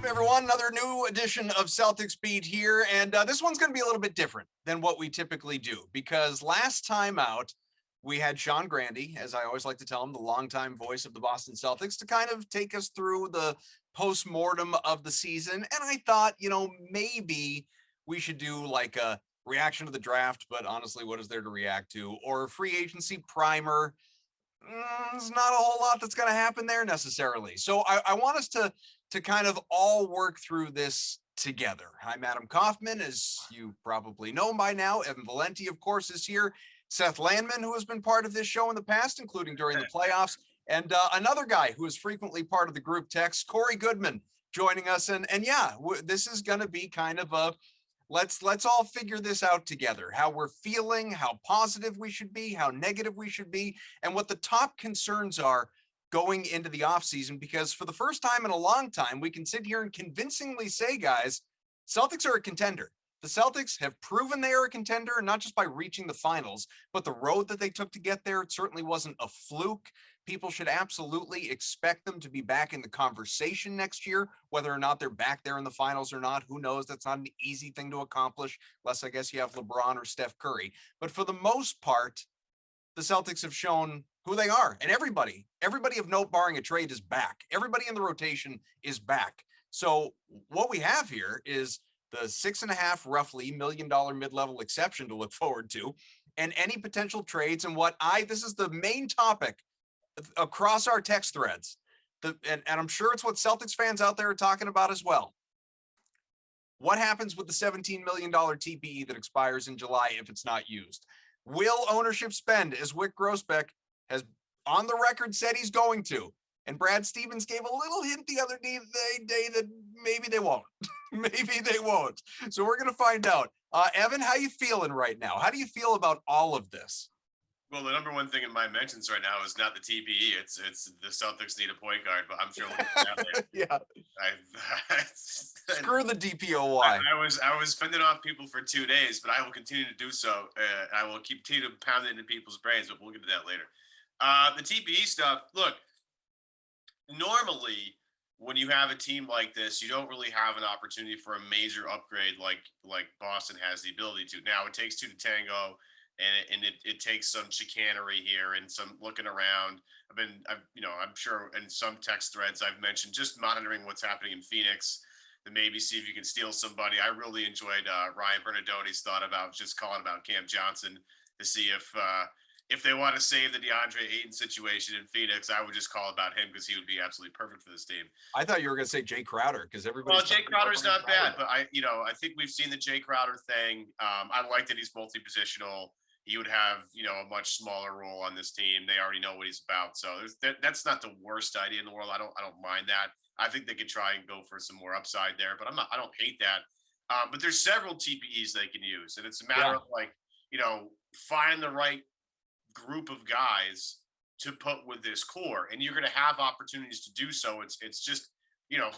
everyone? Another new edition of Celtics Beat here, and this one's going to be a little bit different than what we typically do, because last time out, we had Sean Grandy, as I always like to tell him, the longtime voice of the Boston Celtics, to kind of take us through the post-mortem of the season, and I thought, maybe we should do like a reaction to the draft, but honestly, what is there to react to? Or a free agency primer. There's not a whole lot that's going to happen there necessarily. So I want us to kind of all work through this together. I'm Adam Kaufman, as you probably know by now. Evan Valenti, of course, is here. Seth Landman, who has been part of this show in the past, including during the playoffs. And another guy who is frequently part of the group text, Corey Goodman, joining us. And yeah, this is going to be kind of a let's all figure this out together, how we're feeling, how positive we should be, how negative we should be, and what the top concerns are going into the offseason. Because for the first time in a long time, we can sit here and convincingly say, guys, Celtics are a contender. The Celtics have proven they are a contender, and not just by reaching the finals, but the road that they took to get there, it certainly wasn't a fluke. People should absolutely expect them to be back in the conversation next year, whether or not they're back there in the finals or not. Who knows? That's not an easy thing to accomplish, unless I guess you have LeBron or Steph Curry. But for the most part, the Celtics have shown who they are. And everybody of note, barring a trade, is back. Everybody in the rotation is back. So what we have here is the $6.5 roughly $1 million mid-level exception to look forward to, and any potential trades. And this is the main topic across our text threads, and I'm sure it's what Celtics fans out there are talking about as well. What happens with the $17 million TPE that expires in July if it's not used? Will ownership spend, as Wick Grossbeck has on the record said he's going to? And Brad Stevens gave a little hint the other day that maybe they won't. Maybe they won't. So we're going to find out. Evan, how you feeling right now? How do you feel about all of this? Well, the number one thing in my mentions right now is not the TPE. It's the Celtics need a point guard, but I'm sure we'll get to that later. Yeah. Screw the DPOY. I was fending off people for 2 days, but I will continue to do so. I will continue to pound it into people's brains, but we'll get to that later. The TPE stuff, look, normally when you have a team like this, you don't really have an opportunity for a major upgrade like Boston has the ability to. Now, it takes two to tango. And it takes some chicanery here and some looking around. I'm sure in some text threads I've mentioned just monitoring what's happening in Phoenix, and maybe see if you can steal somebody. I really enjoyed Ryan Bernardone's thought about just calling about Cam Johnson to see if they want to save the DeAndre Ayton situation in Phoenix. I would just call about him because he would be absolutely perfect for this team. I thought you were going to say Jay Crowder because everybody. Well, Jay Crowder's not bad, but I think we've seen the Jay Crowder thing. I like that he's multi-positional. He would have, a much smaller role on this team. They already know what he's about. So that's not the worst idea in the world. I don't mind that. I think they could try and go for some more upside there, but I don't hate that. But there's several TPEs they can use. And it's a matter of find the right group of guys to put with this core. And you're going to have opportunities to do so. It's just,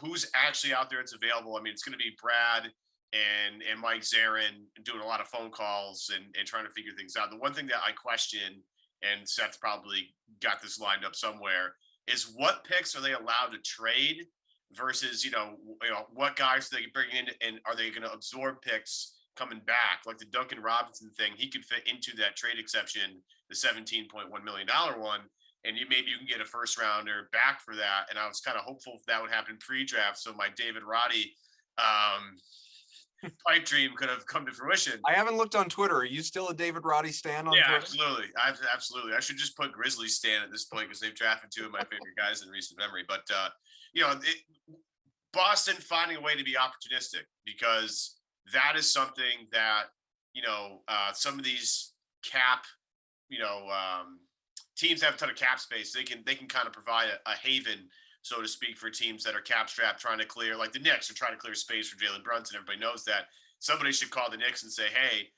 who's actually out there that's available. I mean, it's going to be Brad and Mike Zarin doing a lot of phone calls and trying to figure things out. The one thing that I question, and Seth probably got this lined up somewhere, is what picks are they allowed to trade versus, what guys are they bringing in, and are they going to absorb picks coming back? Like the Duncan Robinson thing, he could fit into that trade exception, the $17.1 million one, and maybe you can get a first rounder back for that. And I was kind of hopeful if that would happen pre-draft, so my David Roddy pipe dream could have come to fruition. I haven't looked on Twitter. Are you still a David Roddy stan on Twitter? Absolutely. Absolutely. I should just put Grizzlies stan at this point because they've drafted two of my favorite guys in recent memory. But, Boston finding a way to be opportunistic, because that is something that, some of these cap, teams have a ton of cap space. They can kind of provide a haven, so to speak, for teams that are cap strapped, trying to clear, like the Knicks are trying to clear space for Jaylen Brunson. Everybody knows that. Somebody should call the Knicks and say, hey,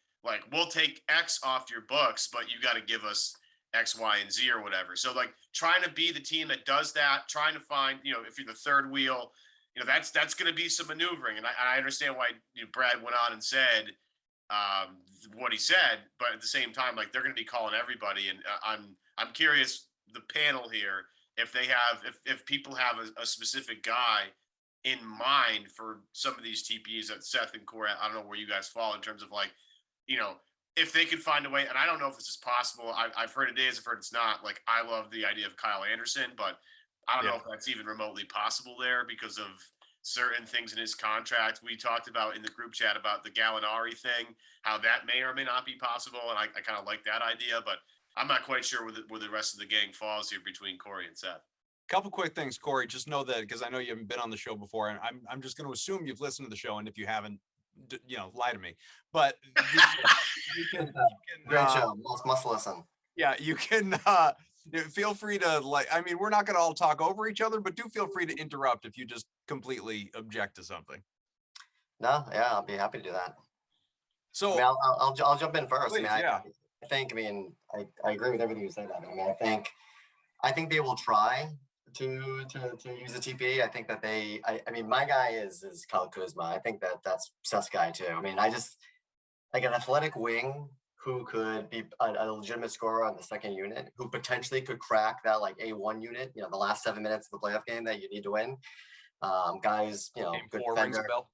we'll take X off your books, but you got to give us X, Y, and Z or whatever. So trying to be the team that does that, trying to find, if you're the third wheel, that's going to be some maneuvering. And I understand why Brad went on and said what he said, but at the same time, they're going to be calling everybody. And I'm curious, the panel here, if people have a specific guy in mind for some of these TPEs that Seth and Corey, I don't know where you guys fall in terms of like, if they could find a way, and I don't know if this is possible. I've heard it is, I've heard it's not. Like, I love the idea of Kyle Anderson, but I don't know if that's even remotely possible there because of certain things in his contract. We talked about in the group chat about the Gallinari thing, how that may or may not be possible. And I kind of like that idea, but I'm not quite sure where the rest of the gang falls here between Corey and Seth. Couple quick things, Corey. Just know that because I know you haven't been on the show before, and I'm just going to assume you've listened to the show, and if you haven't, lie to me. But you can great show. Must listen. Yeah, you can. Feel free to we're not going to all talk over each other, but do feel free to interrupt if you just completely object to something. No, yeah, I'll be happy to do that. So I'll jump in first. Please, I agree with everything you said. I think they will try to use the TPE. I think that my guy is Kyle Kuzma. I think that's Seth's guy too. I just like an athletic wing who could be a legitimate scorer on the second unit, who potentially could crack that like A1 unit, the last 7 minutes of the playoff game that you need to win. Guys, Game good 4 rings a bell.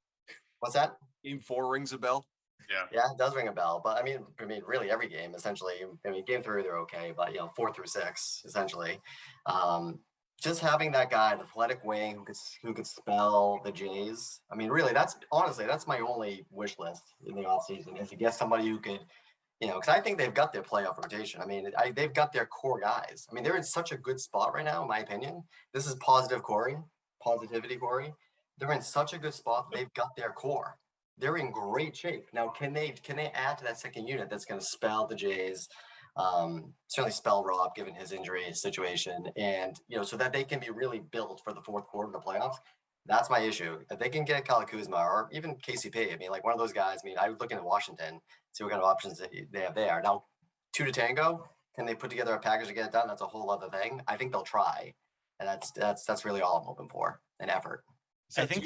What's that? Game 4 rings a bell. Yeah, it does ring a bell. But really every game essentially. Game 3 they're okay, but 4 through 6 essentially. Just having that guy, an athletic wing who could spell the Jays. Really, that's my only wish list in the offseason is to get somebody who could, because I think they've got their playoff rotation. They've got their core guys. They're in such a good spot right now, in my opinion. This is positivity, Corey. They're in such a good spot. They've got their core. They're in great shape. Now, can they add to that second unit that's going to spell the Jays? Certainly spell Rob, given his injury situation, and so that they can be really built for the fourth quarter of the playoffs. That's my issue. If they can get Kyle Kuzma or even KCP, like one of those guys. I would look into Washington, see what kind of options they have there. Now, 2 to tango. Can they put together a package to get it done? That's a whole other thing. I think they'll try, and that's really all I'm hoping for, an effort. So do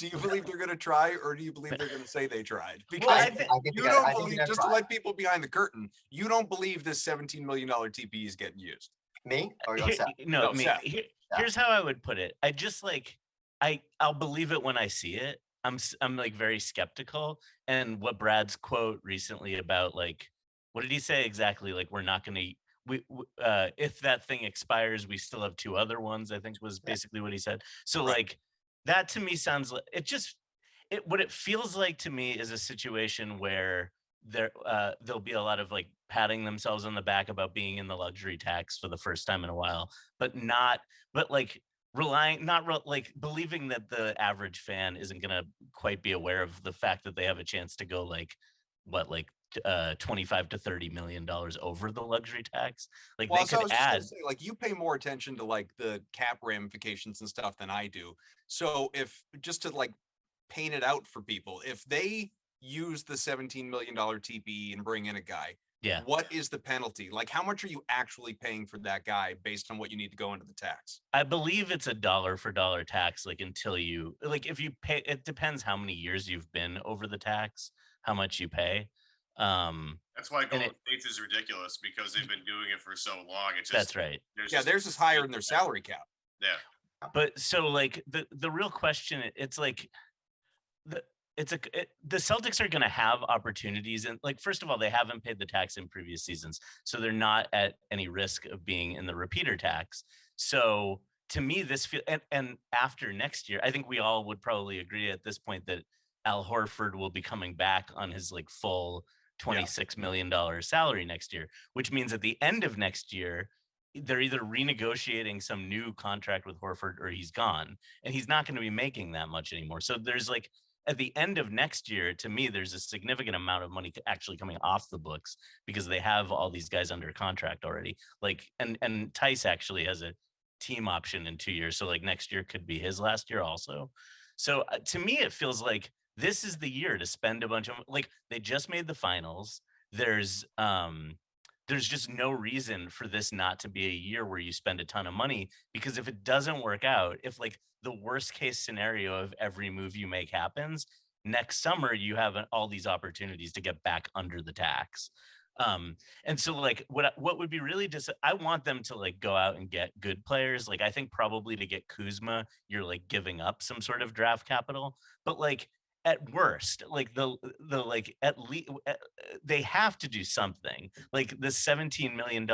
you believe they're going to try, or do you believe they're going to say they tried? Because I think you don't believe, just to let people behind the curtain, you don't believe this $17 million TPE is getting used. Me? Or Seth? No, me. Seth. Here's how I would put it. I just I'll believe it when I see it. I'm like very skeptical. And what Brad's quote recently about what did he say exactly? Like, we're not going to, if that thing expires, we still have 2 other ones, I think was basically what he said. So that to me sounds like what it feels like to me is a situation where there'll be a lot of patting themselves on the back about being in the luxury tax for the first time in a while, but believing that the average fan isn't going to quite be aware of the fact that they have a chance to go $25 to $30 million over the luxury tax. They could add. You pay more attention to the cap ramifications and stuff than I do. So if just to paint it out for people, if they use the $17 million TPE and bring in a guy, what is the penalty? How much are you actually paying for that guy based on what you need to go into the tax? I believe it's a dollar for dollar tax. Until you if you pay, it depends how many years you've been over the tax, how much you pay. That's why Golden State is ridiculous, because they've been doing it for so long. It's just, that's right. Theirs is higher than their salary cap. Yeah. But so the real question, it's the Celtics are going to have opportunities, and first of all, they haven't paid the tax in previous seasons, so they're not at any risk of being in the repeater tax. So to me, this and after next year, I think we all would probably agree at this point that Al Horford will be coming back on his full $26 million salary next year, which means at the end of next year, they're either renegotiating some new contract with Horford or he's gone, and he's not going to be making that much anymore. So there's at the end of next year, to me, there's a significant amount of money actually coming off the books because they have all these guys under contract already. And Tice actually has a team option in 2 years. So next year could be his last year also. So to me, it feels like this is the year to spend a bunch of they just made the finals. There's just no reason for this not to be a year where you spend a ton of money, because if it doesn't work out, if the worst case scenario of every move you make happens, next summer you have all these opportunities to get back under the tax. And so like what would be really I want them to like go out and get good players. Like I think probably to get Kuzma, you're like giving up some sort of draft capital, but like at worst, like the like at least they have to do something. Like the $17 million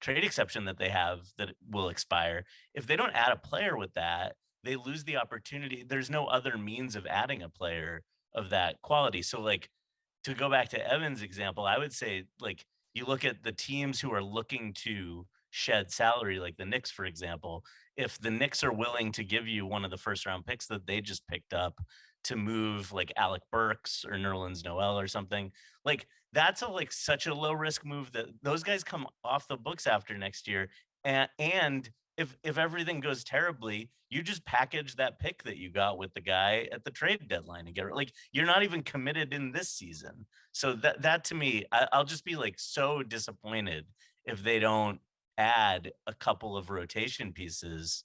trade exception that they have that will expire. If they don't add a player with that, they lose the opportunity. There's no other means of adding a player of that quality. So like to go back to Evan's example, I would say like you look at the teams who are looking to shed salary, like the Knicks, for example. If the Knicks are willing to give you one of the first round picks that they just picked up to move like Alec Burks or Nerlens Noel or something, like that's like such a low risk move that those guys come off the books after next year. And if everything goes terribly, you just package that pick that you got with the guy at the trade deadline and get like you're not even committed in this season. So that to me, I'll just be like so disappointed if they don't add a couple of rotation pieces,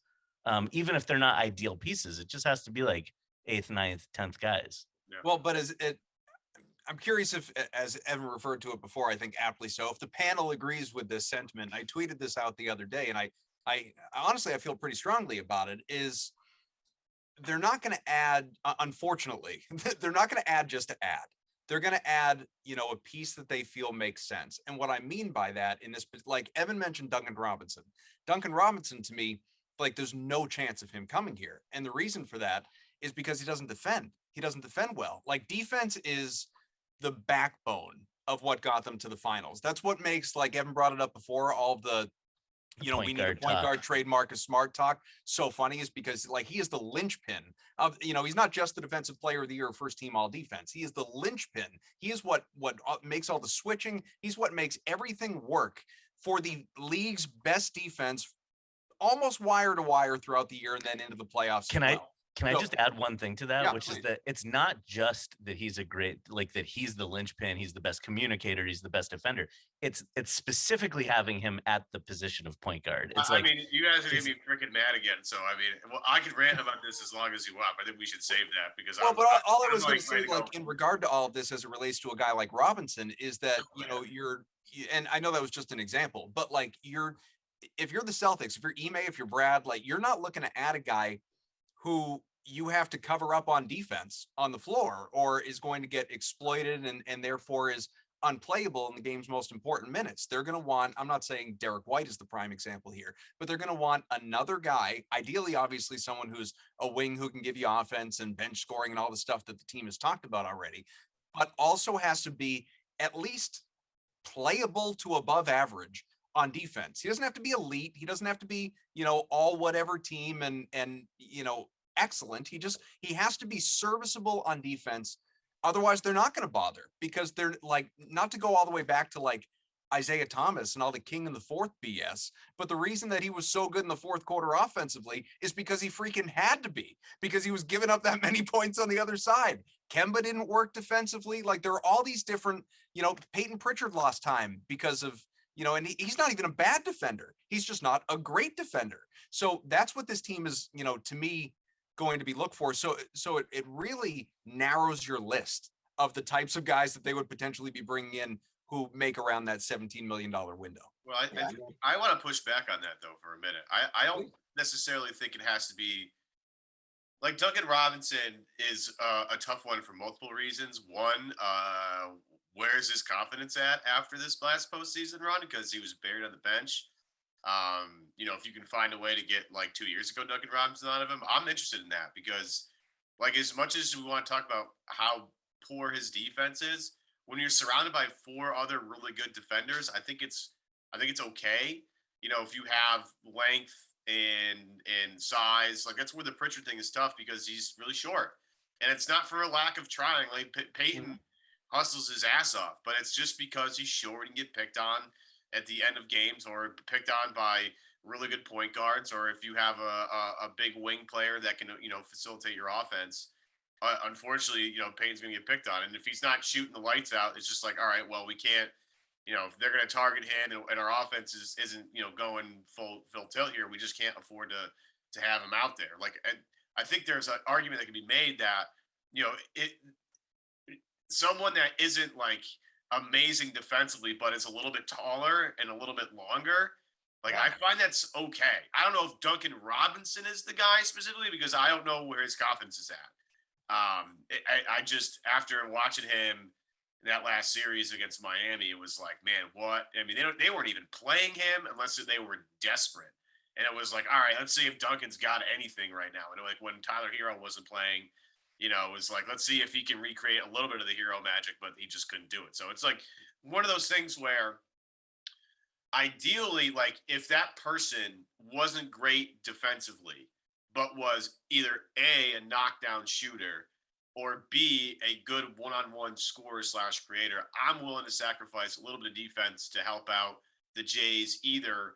even if they're not ideal pieces. It just has to be like 8th, 9th, 10th guys. Yeah. Well, but I'm curious if, as Evan referred to it before, I think aptly so, if the panel agrees with this sentiment. I tweeted this out the other day, and I honestly, I feel pretty strongly about it, is they're not going to add, unfortunately, they're not going to add just to add. They're going to add, a piece that they feel makes sense. And what I mean by that in this, like Evan mentioned Duncan Robinson. Duncan Robinson, to me, like there's no chance of him coming here. And the reason for that is because he doesn't defend. He doesn't defend well. Like defense is the backbone of what got them to the finals. That's what makes, like Evan brought it up before, all of the we need a point guard trademark a smart talk so funny, is because like he is the linchpin of, he's not just the defensive player of the year, first team all defense. He is the linchpin. He is what makes all the switching. He's what makes everything work for the league's best defense, almost wire to wire throughout the year and then into the playoffs. Can I just add one thing to that, which please. is that it's not just that he's a great, like that he's the linchpin, he's the best communicator, he's the best defender. It's specifically having him at the position of point guard. It's I mean, you guys are gonna be freaking mad again. So I mean, well, I could rant about this as long as you want, but I think we should save that because all I was going to say, like in regard to all of this as it relates to a guy like Robinson, is that and I know that was just an example, but like if you're the Celtics, if you're Ime, if you're Brad, like you're not looking to add a guy who you have to cover up on defense on the floor or is going to get exploited and therefore is unplayable in the game's most important minutes. They're going to want, I'm not saying Derek White is the prime example here, but they're going to want another guy, ideally, obviously someone who's a wing who can give you offense and bench scoring and all the stuff that the team has talked about already, but also has to be at least playable to above average on defense. He doesn't have to be elite. He doesn't have to be, all whatever team and excellent. He has to be serviceable on defense. Otherwise, they're not going to bother, because they're like, not to go all the way back to like Isaiah Thomas and all the king in the fourth BS. But the reason that he was so good in the fourth quarter offensively is because he freaking had to be, because he was giving up that many points on the other side. Kemba didn't work defensively. Like there are all these different, Peyton Pritchard lost time because of, and he's not even a bad defender. He's just not a great defender. So that's what this team is, to me, going to be looked for. So it really narrows your list of the types of guys that they would potentially be bringing in who make around that $17 million window. Well, I want to push back on that though for a minute. I don't necessarily think it has to be like Duncan Robinson is a tough one for multiple reasons. One, where's his confidence at after this last postseason run? Because he was buried on the bench. If you can find a way to get like 2 years ago Duncan Robinson out of him, I'm interested in that, because like as much as we want to talk about how poor his defense is, when you're surrounded by 4 other really good defenders, I think it's okay. If you have length and size, like that's where the Pritchard thing is tough, because he's really short, and it's not for a lack of trying. Like Peyton hustles his ass off, but it's just because he's short and get picked on at the end of games, or picked on by really good point guards, or if you have a big wing player that can, facilitate your offense. Unfortunately, Peyton's going to get picked on. And if he's not shooting the lights out, it's just like, all right, well, we can't, if they're going to target him and our offense isn't, going full tilt here, we just can't afford to have him out there. Like, I think there's an argument that can be made that, someone that isn't like amazing defensively, but is a little bit taller and a little bit longer. Like, I find that's okay. I don't know if Duncan Robinson is the guy specifically because I don't know where his confidence is at. I just, after watching him in that last series against Miami, it was like, man, what? I mean, they weren't even playing him unless they were desperate. And it was like, all right, let's see if Duncan's got anything right now. And like when Tyler Hero wasn't playing, it was like, let's see if he can recreate a little bit of the Hero magic, but he just couldn't do it. So it's like one of those things where ideally, like if that person wasn't great defensively, but was either a knockdown shooter or B, a good one-on-one scorer / creator, I'm willing to sacrifice a little bit of defense to help out the Jays either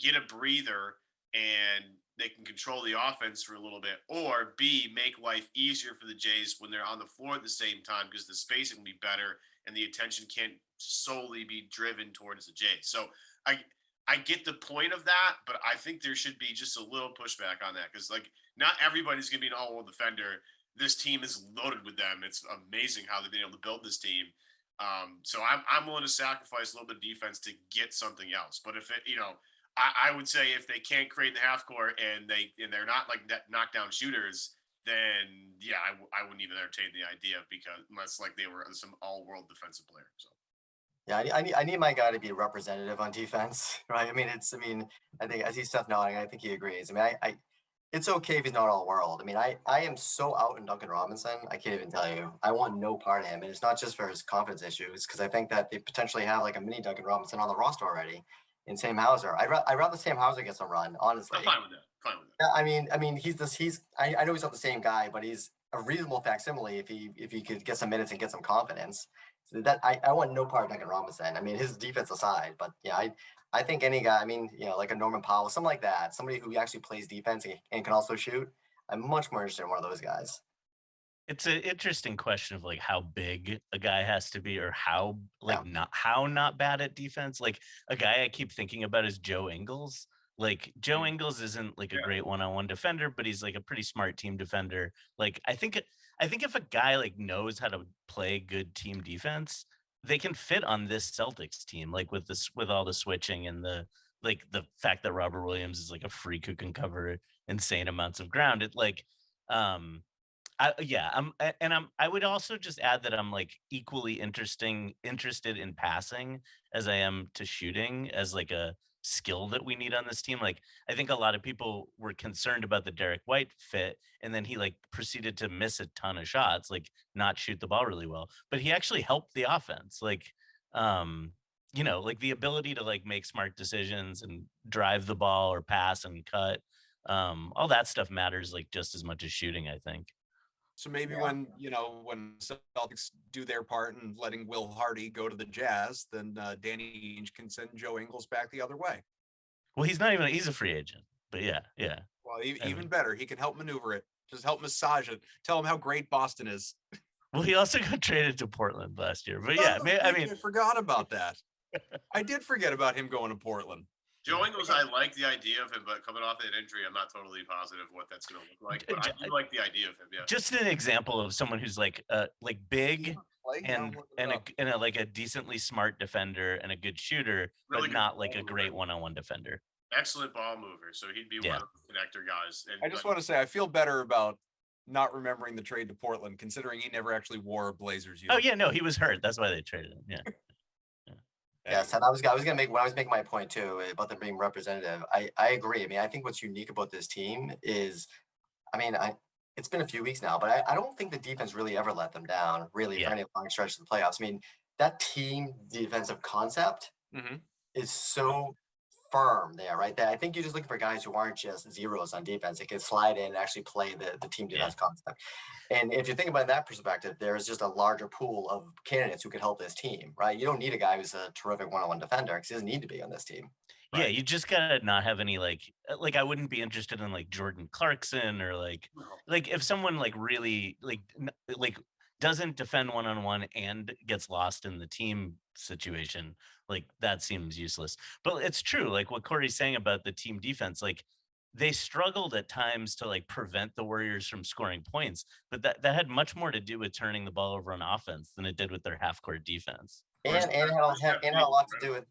get a breather and they can control the offense for a little bit, or B, make life easier for the Jays when they're on the floor at the same time because the spacing will be better and the attention can't solely be driven towards the Jays. So I get the point of that, but I think there should be just a little pushback on that because like not everybody's going to be an all-world defender. This team is loaded with them. It's amazing how they've been able to build this team. So I'm willing to sacrifice a little bit of defense to get something else. But if it, I would say if they can't create the half court and they're not like knockdown shooters, then yeah, I wouldn't even entertain the idea because unless like they were some all-world defensive player. So. Yeah, I need my guy to be representative on defense, right? I mean, I think I see Seth nodding. I think he agrees. I mean, it's okay if he's not all world. I mean, I am so out in Duncan Robinson. I can't even tell you. I want no part of him, and it's not just for his confidence issues, because I think that they potentially have like a mini Duncan Robinson on the roster already in Sam Hauser. I'd rather Sam Hauser get some run, honestly. I'm fine with that. Yeah, I mean, I know he's not the same guy, but he's a reasonable facsimile if he could get some minutes and get some confidence. So that I want no part of Duncan Robinson. I mean, his defense aside, but yeah, I think any guy, I mean, like a Norman Powell, something like that, somebody who actually plays defense and can also shoot. I'm much more interested in one of those guys. It's an interesting question of like how big a guy has to be or how like not bad at defense. Like a guy I keep thinking about is Joe Ingles. Like Joe Ingles isn't like a great one-on-one defender, but he's like a pretty smart team defender. Like I think if a guy like knows how to play good team defense, they can fit on this Celtics team, like with all the switching and the fact that Robert Williams is like a freak who can cover insane amounts of ground. It like I would also just add that I'm like equally interested in passing as I am to shooting as like a skill that we need on this team. Like I think a lot of people were concerned about the Derek White fit, and then he like proceeded to miss a ton of shots, like not shoot the ball really well, but he actually helped the offense. Like like the ability to like make smart decisions and drive the ball or pass and cut, all that stuff matters like just as much as shooting, I think. So maybe when Celtics do their part in letting Will Hardy go to the Jazz, then Danny Ainge can send Joe Ingles back the other way. Well, he's a free agent, but yeah. Well, even better, he can help maneuver it, just help massage it, tell him how great Boston is. Well, he also got traded to Portland last year, but I forgot about that. I did forget about him going to Portland. Joe Ingles, I like the idea of him, but coming off that injury, I'm not totally positive what that's going to look like. But I do like the idea of him. Yeah. Just an example of someone who's like big and a decently smart defender and a good shooter, really but not like a great one-on-one defender. Excellent ball mover, so he'd be one of the connector guys. I just want to say I feel better about not remembering the trade to Portland, considering he never actually wore a Blazers uniform. Oh yeah, no, he was hurt. That's why they traded him. Yeah. Yes, and I was gonna make when I was making my point too about them being representative. I agree. I mean, I think what's unique about this team is, it's been a few weeks now, but I don't think the defense really ever let them down, really, for any long stretch of the playoffs. I mean, that team defensive concept is so firm there, right? That I think you're just looking for guys who aren't just zeros on defense. They can slide in and actually play the team defense concept. And if you think about it in that perspective, there's just a larger pool of candidates who could help this team, right? You don't need a guy who's a terrific one-on-one defender because he doesn't need to be on this team. Right? Yeah, you just gotta not have any like I wouldn't be interested in like Jordan Clarkson or like if someone like really like doesn't defend one-on-one and gets lost in the team situation, like that seems useless. But it's true, like what Corey's saying about the team defense, like they struggled at times to like prevent the Warriors from scoring points, but that had much more to do with turning the ball over on offense than it did with their half-court defense. And had a lot to do with.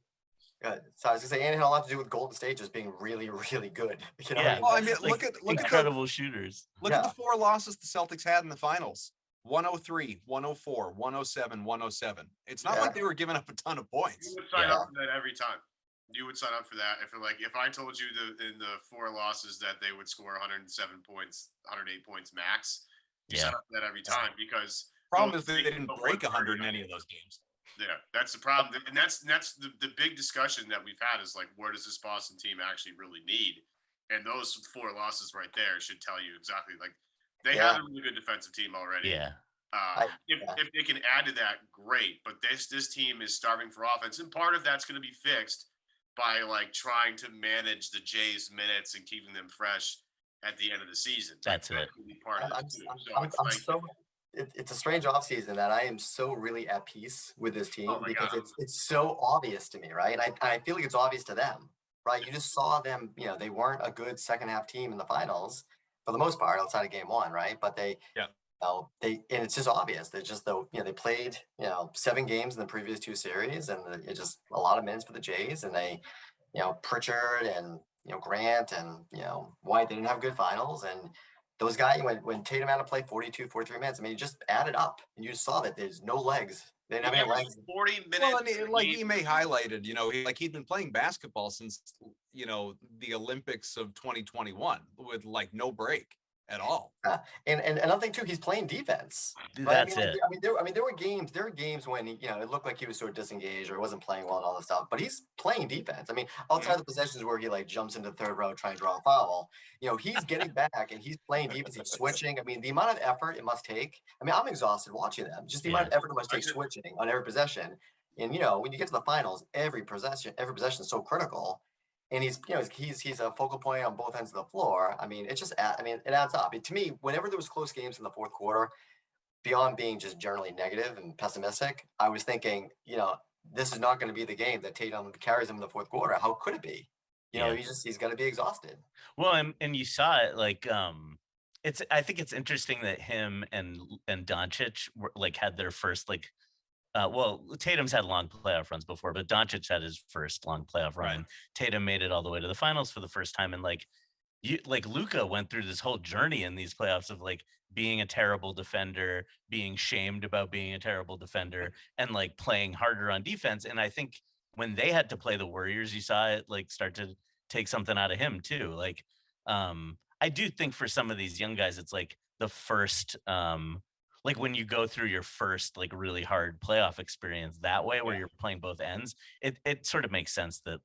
So I was gonna say, and it had a lot to do with Golden State just being really, really good. You know, Yeah. Well, I mean, that's- look at incredible shooters. look at the 4 losses the Celtics had in the finals. 103, 104, 107, 107. It's not like they were giving up a ton of points. You would sign up for that every time. You would sign up for that if I told you in the 4 losses that they would score 107 points, 108 points max. You sign up for that every time because problem is they didn't break 100 in any of those games. Yeah, that's the problem, and that's the big discussion that we've had is like, where does this Boston team actually really need? And those 4 losses right there should tell you exactly. Like, they have a really good defensive team already. Yeah. If they can add to that, great. But this team is starving for offense, and part of that's going to be fixed by like trying to manage the Jays' minutes and keeping them fresh at the end of the season. That's it. Part of it too. It's a strange offseason that I am so really at peace with this team because God. it's so obvious to me, right? And I feel like it's obvious to them, right? You just saw them, you know, they weren't a good second half team in the finals for the most part outside of game 1, right? But they, and it's just obvious. They're just they played 7 games in the previous 2 series, and it's just a lot of minutes for the Jays, and they, Pritchard and Grant and White, they didn't have good finals, and those guys, when Tatum had to play 42, 43 minutes, I mean, you just add it up, and you saw that there's no legs. They didn't have any legs. 40 minutes. Well, and like Ime highlighted, he'd been playing basketball since the Olympics of 2021 with like no break at all. And another thing too, he's playing defense. That's it. There were games when it looked like he was sort of disengaged or wasn't playing well and all this stuff. But he's playing defense. I mean, outside the possessions where he like jumps into the third row trying to draw a foul, he's getting back and he's playing defense. He's switching. I mean, the amount of effort it must take. I mean, I'm exhausted watching them. Just the amount of effort it must take switching on every possession. And when you get to the finals, every possession is so critical. And he's a focal point on both ends of the floor. I mean, it adds up. To me, whenever there was close games in the fourth quarter, beyond being just generally negative and pessimistic, I was thinking, this is not going to be the game that Tatum carries him in the fourth quarter. How could it be? He's got to be exhausted. Well, and you saw it like I think it's interesting that him and Doncic were like had their first like. Well, Tatum's had long playoff runs before, but Doncic had his first long playoff run. Right. Tatum made it all the way to the finals for the first time, and Luka went through this whole journey in these playoffs of like being a terrible defender, being shamed about being a terrible defender, and like playing harder on defense. And I think when they had to play the Warriors, you saw it like start to take something out of him too. Like, I do think for some of these young guys, it's like the first. Like when you go through your first like really hard playoff experience that way where you're playing both ends, it sort of makes sense that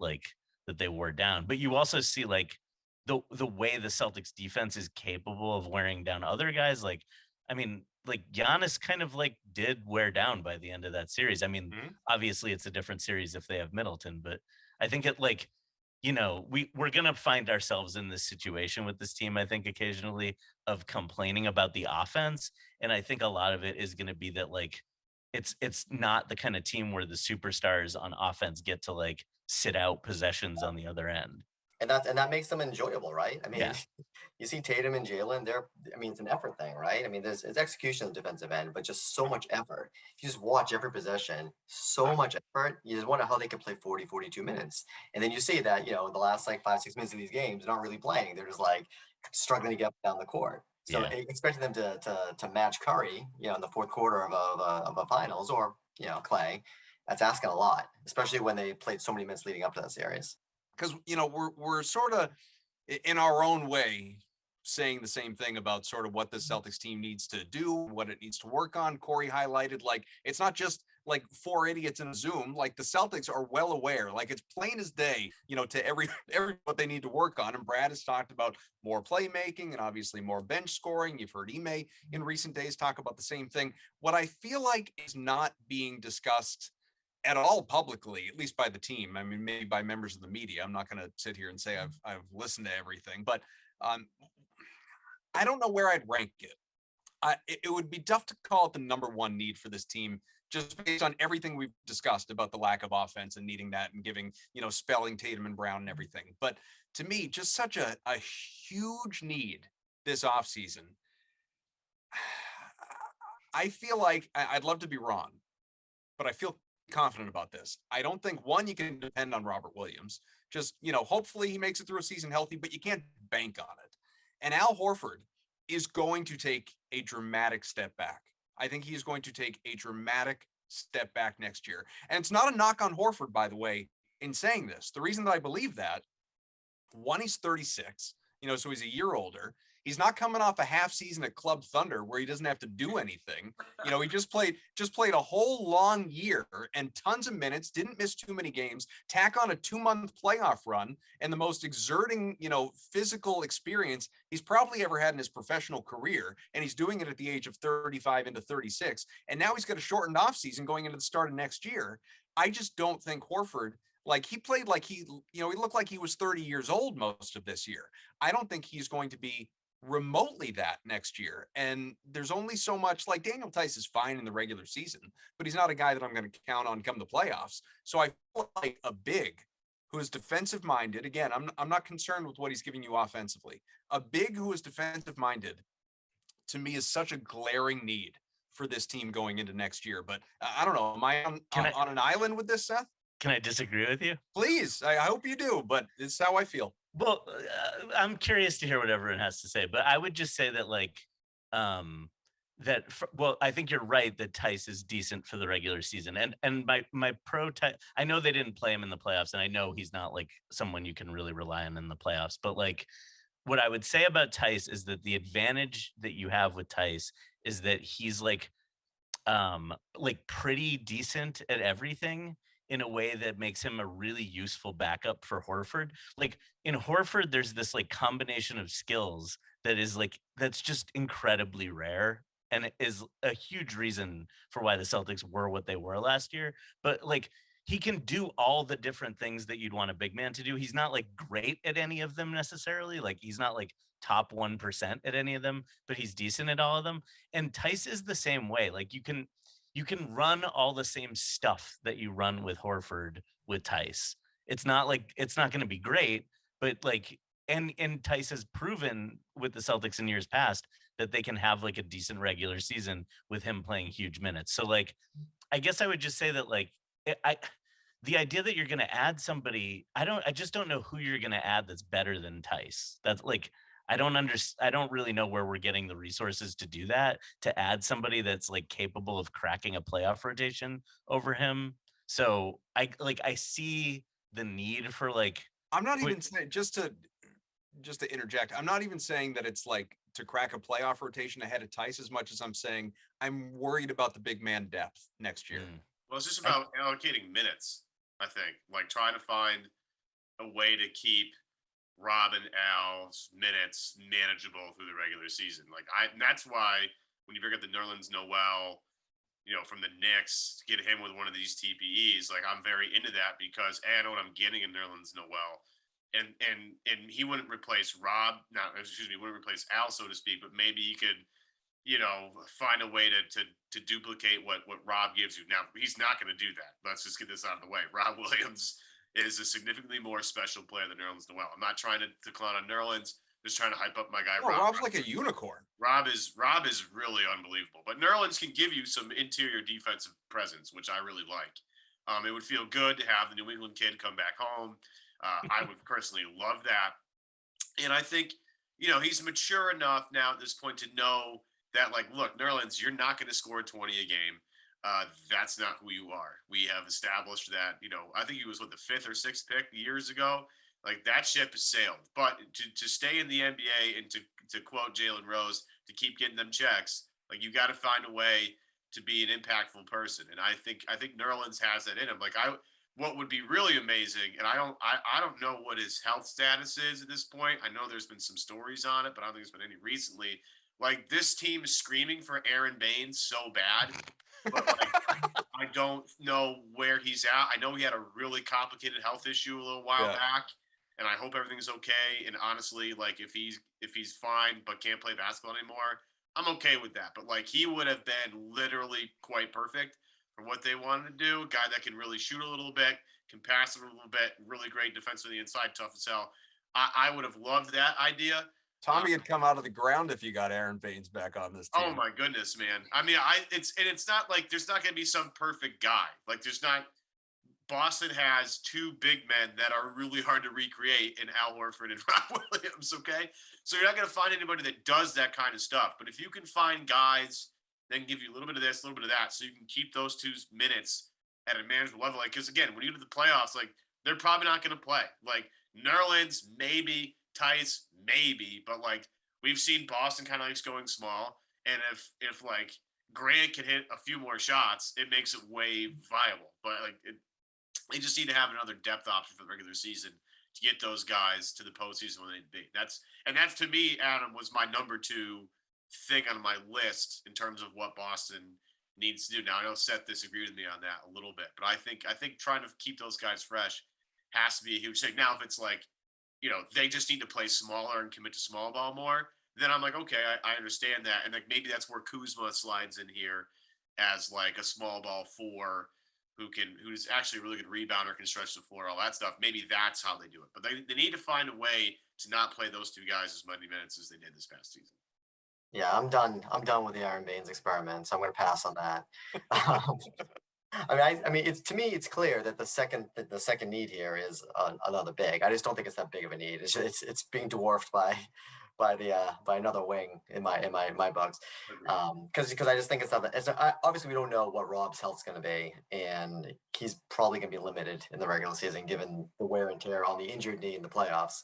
that they wore down. But you also see like the way the Celtics defense is capable of wearing down other guys. Like, I mean, like Giannis kind of like did wear down by the end of that series. I mean, obviously it's a different series if they have Middleton, but I think it like, we're going to find ourselves in this situation with this team, I think occasionally of complaining about the offense. And I think a lot of it is going to be that like, it's not the kind of team where the superstars on offense get to like sit out possessions on the other end. And that makes them enjoyable, right? I mean, you see Tatum and Jaylen, it's an effort thing, right? I mean, it's execution on the defensive end, but just so much effort. If you just watch every possession, so much effort, you just wonder how they can play 40, 42 minutes. And then you see that, the last like 5-6 minutes of these games, they're not really playing. They're just like struggling to get down the court. So expecting them to match Curry, in the fourth quarter of a finals or, Clay, that's asking a lot, especially when they played so many minutes leading up to that series. Because we're sort of in our own way saying the same thing about sort of what the Celtics team needs to do, what it needs to work on. Corey highlighted like it's not just like 4 idiots in a Zoom. Like the Celtics are well aware, like it's plain as day, to every what they need to work on. And Brad has talked about more playmaking and obviously more bench scoring. You've heard Ime in recent days talk about the same thing. What I feel like is not being discussed at all publicly, at least by the team. I mean, maybe by members of the media. I'm not going to sit here and say I've listened to everything, but I don't know where I'd rank it. It would be tough to call it the number one need for this team, just based on everything we've discussed about the lack of offense and needing that and giving, spelling Tatum and Brown and everything. But to me, just such a huge need this offseason. I feel like I'd love to be wrong, but I feel confident about this. I don't think you can depend on Robert Williams. Just, hopefully he makes it through a season healthy, but you can't bank on it. And Al Horford is going to take a dramatic step back. I think he is going to take a dramatic step back next year. And it's not a knock on Horford, by the way, in saying this. The reason that I believe that, one, he's 36, so he's a year older. He's not coming off a half season at Club Thunder where he doesn't have to do anything. He just played a whole long year and tons of minutes, didn't miss too many games, tack on a 2-month playoff run, and the most exerting, physical experience he's probably ever had in his professional career. And he's doing it at the age of 35 into 36. And now he's got a shortened off season going into the start of next year. I just don't think Horford, he played like he looked like he was 30 years old most of this year. I don't think he's going to be remotely that next year. And there's only so much, Daniel Tice is fine in the regular season, but he's not a guy that I'm going to count on come the playoffs. So I feel like a big who is defensive minded, again, I'm not concerned with what he's giving you offensively. A big who is defensive minded, to me, is such a glaring need for this team going into next year. But I don't know, am I on an island with this, Seth? Can I disagree with you? Please, I hope you do, but it's how I feel. Well, I'm curious to hear what everyone has to say, but I would just say that I think you're right that Tice is decent for the regular season, and my pro Tice, I know they didn't play him in the playoffs, and I know he's not someone you can really rely on in the playoffs, but what I would say about Tice is that the advantage that you have with Tice is that he's pretty decent at everything, in a way that makes him a really useful backup for Horford. In Horford, there's this combination of skills that is that's just incredibly rare, and it is a huge reason for why the Celtics were what they were last year. But he can do all the different things that you'd want a big man to do. He's not great at any of them necessarily. He's not top 1% at any of them, but he's decent at all of them. And Tice is the same way. You can run all the same stuff that you run with Horford with Tice. It's not going to be great, but and Tice has proven with the Celtics in years past that they can have a decent regular season with him playing huge minutes. So I guess I would just say that the idea that you're going to add somebody, I just don't know who you're going to add that's better than Tice. That's I don't really know where we're getting the resources to do that, to add somebody that's capable of cracking a playoff rotation over him. So I see the need for I'm not even saying, just to interject, I'm not even saying that it's to crack a playoff rotation ahead of Tice as much as I'm saying I'm worried about the big man depth next year. Well, it's just about allocating minutes, I think, trying to find a way to keep Rob and Al's minutes manageable through the regular season. And that's why when you bring up the Nerlens Noel, from the Knicks, get him with one of these TPEs, I'm very into that because I know what I'm getting in Nerlens Noel. And he wouldn't replace wouldn't replace Al, so to speak, but maybe he could, find a way to duplicate what Rob gives you. Now, he's not going to do that. Let's just get this out of the way. Rob Williams is a significantly more special player than Nerlens Noel. I'm not trying to clown on Nerlens, just trying to hype up my guy. Rob's like a unicorn. Rob is really unbelievable. But Nerlens can give you some interior defensive presence, which I really like. It would feel good to have the New England kid come back home. I would personally love that. And I think, he's mature enough now at this point to know that, look, Nerlens, you're not going to score 20 a game. That's not who you are. We have established that, I think he was the 5th or 6th pick years ago. That ship has sailed. But to stay in the NBA and to quote Jaylen Rose, to keep getting them checks, you got to find a way to be an impactful person. And I think Nerlens has that in him. What would be really amazing, and I don't know what his health status is at this point. I know there's been some stories on it, but I don't think there's been any recently. This team is screaming for Aaron Baines so bad. But I don't know where he's at. I know he had a really complicated health issue a little while back, and I hope everything's okay. And honestly, if he's fine but can't play basketball anymore, I'm okay with that. But he would have been literally quite perfect for what they wanted to do. A guy that can really shoot a little bit, can pass a little bit, really great defense on the inside, tough as hell. I would have loved that idea. Tommy had come out of the ground if you got Aaron Baines back on this team. Oh my goodness, man. I mean, it's not like there's not going to be some perfect guy. Like there's not. Boston has two big men that are really hard to recreate in Al Horford and Rob Williams. Okay, so you're not going to find anybody that does that kind of stuff. But if you can find guys that can give you a little bit of this, a little bit of that, so you can keep those two minutes at a manageable level. Like, because again, when you get to the playoffs, like they're probably not going to play. Like Nerlens, maybe. Tice, maybe. But like we've seen Boston kind of likes going small. And if like Grant can hit a few more shots, it makes it way viable. But like they just need to have another depth option for the regular season to get those guys to the postseason when they be. That's to me, Adam, was my number 2 thing on my list in terms of what Boston needs to do. Now I know Seth disagreed with me on that a little bit, but I think trying to keep those guys fresh has to be a huge thing. Now, if it's like, they just need to play smaller and commit to small ball more, then I'm like, okay, I understand that. And like maybe that's where Kuzma slides in here as like a small ball 4 who's actually a really good rebounder, can stretch the floor, all that stuff. Maybe that's how they do it. But they need to find a way to not play those two guys as many minutes as they did this past season. Yeah, I'm done. I'm done with the Aaron Baines experiment, so I'm going to pass on that. I mean, it's, to me, it's clear that the second need here is another big. I just don't think it's that big of a need. It's being dwarfed by another wing in my bugs. Because I just think obviously we don't know what Rob's health's going to be, and he's probably going to be limited in the regular season given the wear and tear on the injured knee in the playoffs.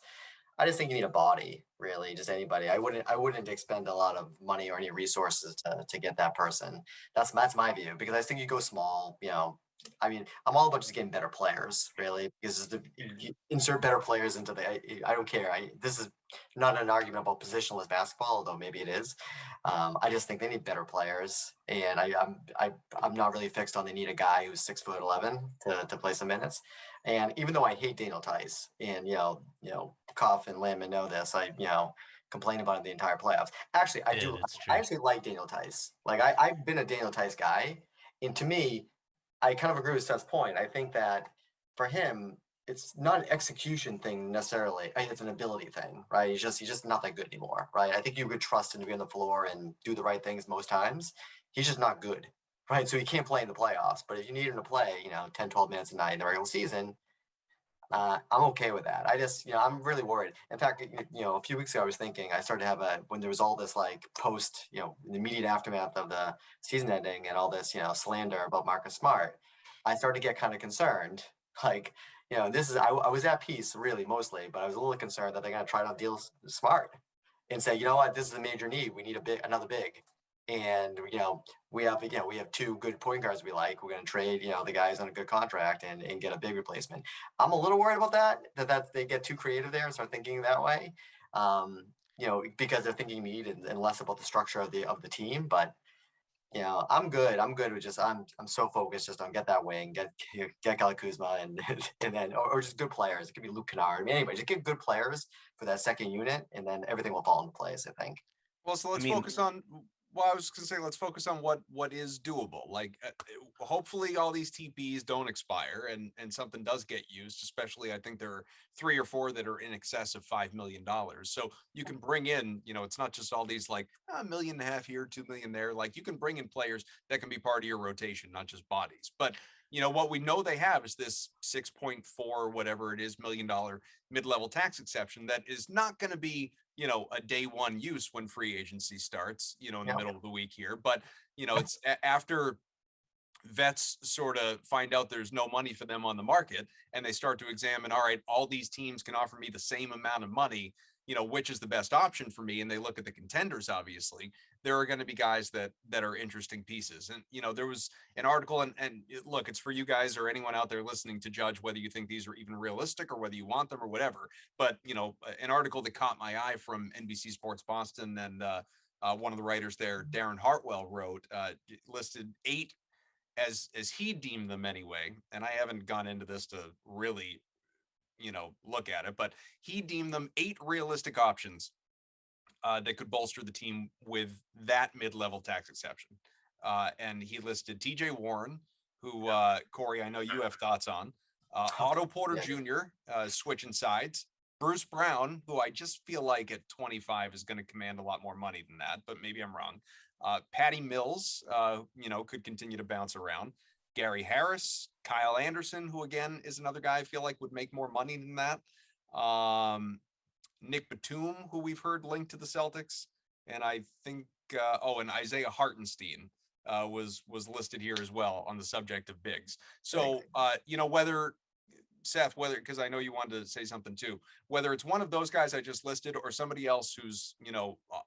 I just think you need a body, really, just anybody. I wouldn't expend a lot of money or any resources to get that person. That's my view, because I think you go small. I mean, I'm all about just getting better players, really, because you insert better players into I don't care. This is not an argument about positionless basketball, although maybe it is. I just think they need better players, and I'm not really fixed on they need a guy who's 6'11" to play some minutes. And even though I hate Daniel Tice, and Kaufman and Landman know this, I complain about it the entire playoffs. Actually, I do. I actually like Daniel Tice. Like I've been a Daniel Tice guy, and to me, I kind of agree with Seth's point. I think that for him, it's not an execution thing necessarily. It's an ability thing, right? He's just not that good anymore, right? I think you could trust him to be on the floor and do the right things most times. He's just not good, right? So he can't play in the playoffs. But if you need him to play, 10, 12 minutes a night in the regular season, I'm okay with that. I just, I'm really worried. In fact, a few weeks ago, I was thinking, I started to have when there was all this like post, in the immediate aftermath of the season ending and all this, slander about Marcus Smart, I started to get kind of concerned. Like, this is, I was at peace really mostly, but I was a little concerned that they're going to try to deal smart and say, you know what, this is a major need. We need another big. And, we have 2 good point guards we like. We're going to trade, the guys on a good contract and get a big replacement. I'm a little worried about that they get too creative there and start thinking that way, because they're thinking need and less about the structure of the team. But, I'm good. I'm good with I'm so focused just on get that wing, get Kyle Kuzma and then, or just good players. It could be Luke Kennard. I mean, anyway, just get good players for that second unit, and then everything will fall into place, I think. Well, so let's focus on. Well, I was going to say, let's focus on what is doable. Like, hopefully all these TPEs don't expire and something does get used, especially I think there are 3 or 4 that are in excess of $5 million. So you can bring in, it's not just all these like $1.5 million here, $2 million there. Like you can bring in players that can be part of your rotation, not just bodies. But what we know they have is this 6.4, whatever it is, $1 million mid-level tax exception that is not going to be, a day one use when free agency starts, in the middle of the week here. But, it's after vets sort of find out there's no money for them on the market and they start to examine, all right, all these teams can offer me the same amount of money, which is the best option for me. And they look at the contenders, obviously, there are going to be guys that are interesting pieces. And, there was an article and look, it's for you guys or anyone out there listening to judge whether you think these are even realistic or whether you want them or whatever. But, an article that caught my eye from NBC Sports Boston and one of the writers there, Darren Hartwell, wrote, listed 8 as he deemed them anyway. And I haven't gone into this to really look at it, but he deemed them 8 realistic options that could bolster the team with that mid-level tax exception. And he listed TJ Warren, who Corey, I know you have thoughts on, Otto Porter Jr. Switching sides, Bruce Brown, who I just feel like at 25 is going to command a lot more money than that, but maybe I'm wrong. Patty Mills, could continue to bounce around. Gary Harris, Kyle Anderson, who again is another guy I feel like would make more money than that. Nick Batum, who we've heard linked to the Celtics, and I think and Isaiah Hartenstein was listed here as well on the subject of bigs. So whether Seth, because I know you wanted to say something too, whether it's one of those guys I just listed or somebody else who's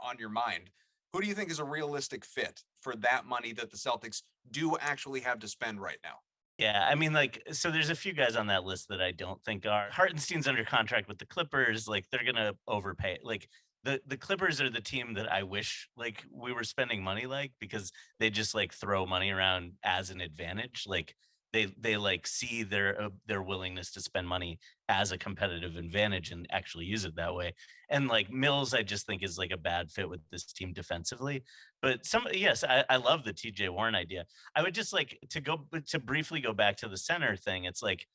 on your mind, who do you think is a realistic fit for that money that the Celtics do actually have to spend right now? Yeah, I mean, so there's a few guys on that list that I don't think are. Hartenstein's under contract with the Clippers. Like, they're gonna overpay. Like, the Clippers are the team that I wish like we were spending money because they just like throw money around as an advantage. Like, they like see their willingness to spend money as a competitive advantage and actually use it that way. And like Mills, I just think is like a bad fit with this team defensively. But I love the TJ Warren idea. I would just like to briefly go back to the center thing. It's like,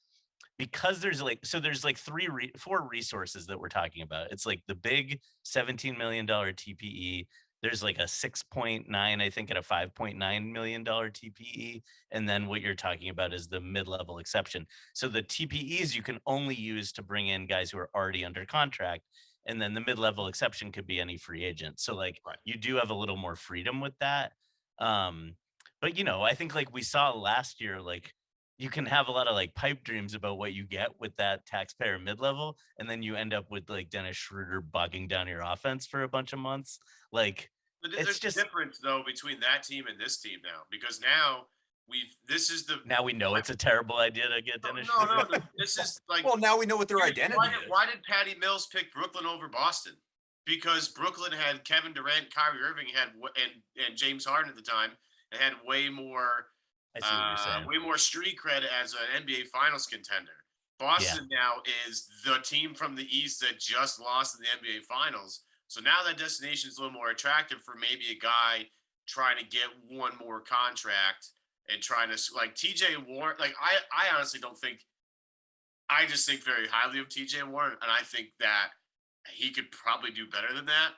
because there's like 4 resources that we're talking about. It's like the big $17 million TPE. There's like a 6.9, I think, at a $5.9 million TPE. And then what you're talking about is the mid-level exception. So the TPEs you can only use to bring in guys who are already under contract. And then the mid-level exception could be any free agent. So like you do have a little more freedom with that. But I think like we saw last year, like you can have a lot of like pipe dreams about what you get with that taxpayer mid-level, and then you end up with like Dennis Schroeder bogging down your offense for a bunch of months. Like, but there's just a difference though between that team and this team now, because now now we know it's a terrible idea to get Dennis Schroeder. No, this is like, well, now we know what their identity is. Why did Patty Mills pick Brooklyn over Boston? Because Brooklyn had Kevin Durant, Kyrie Irving and James Harden at the time, and had way more street cred as an NBA Finals contender. Boston now is the team from the East that just lost in the NBA Finals. So now that destination is a little more attractive for maybe a guy trying to get one more contract and trying to, like, TJ Warren. Like, I honestly don't think, I just think very highly of TJ Warren, and I think that he could probably do better than that.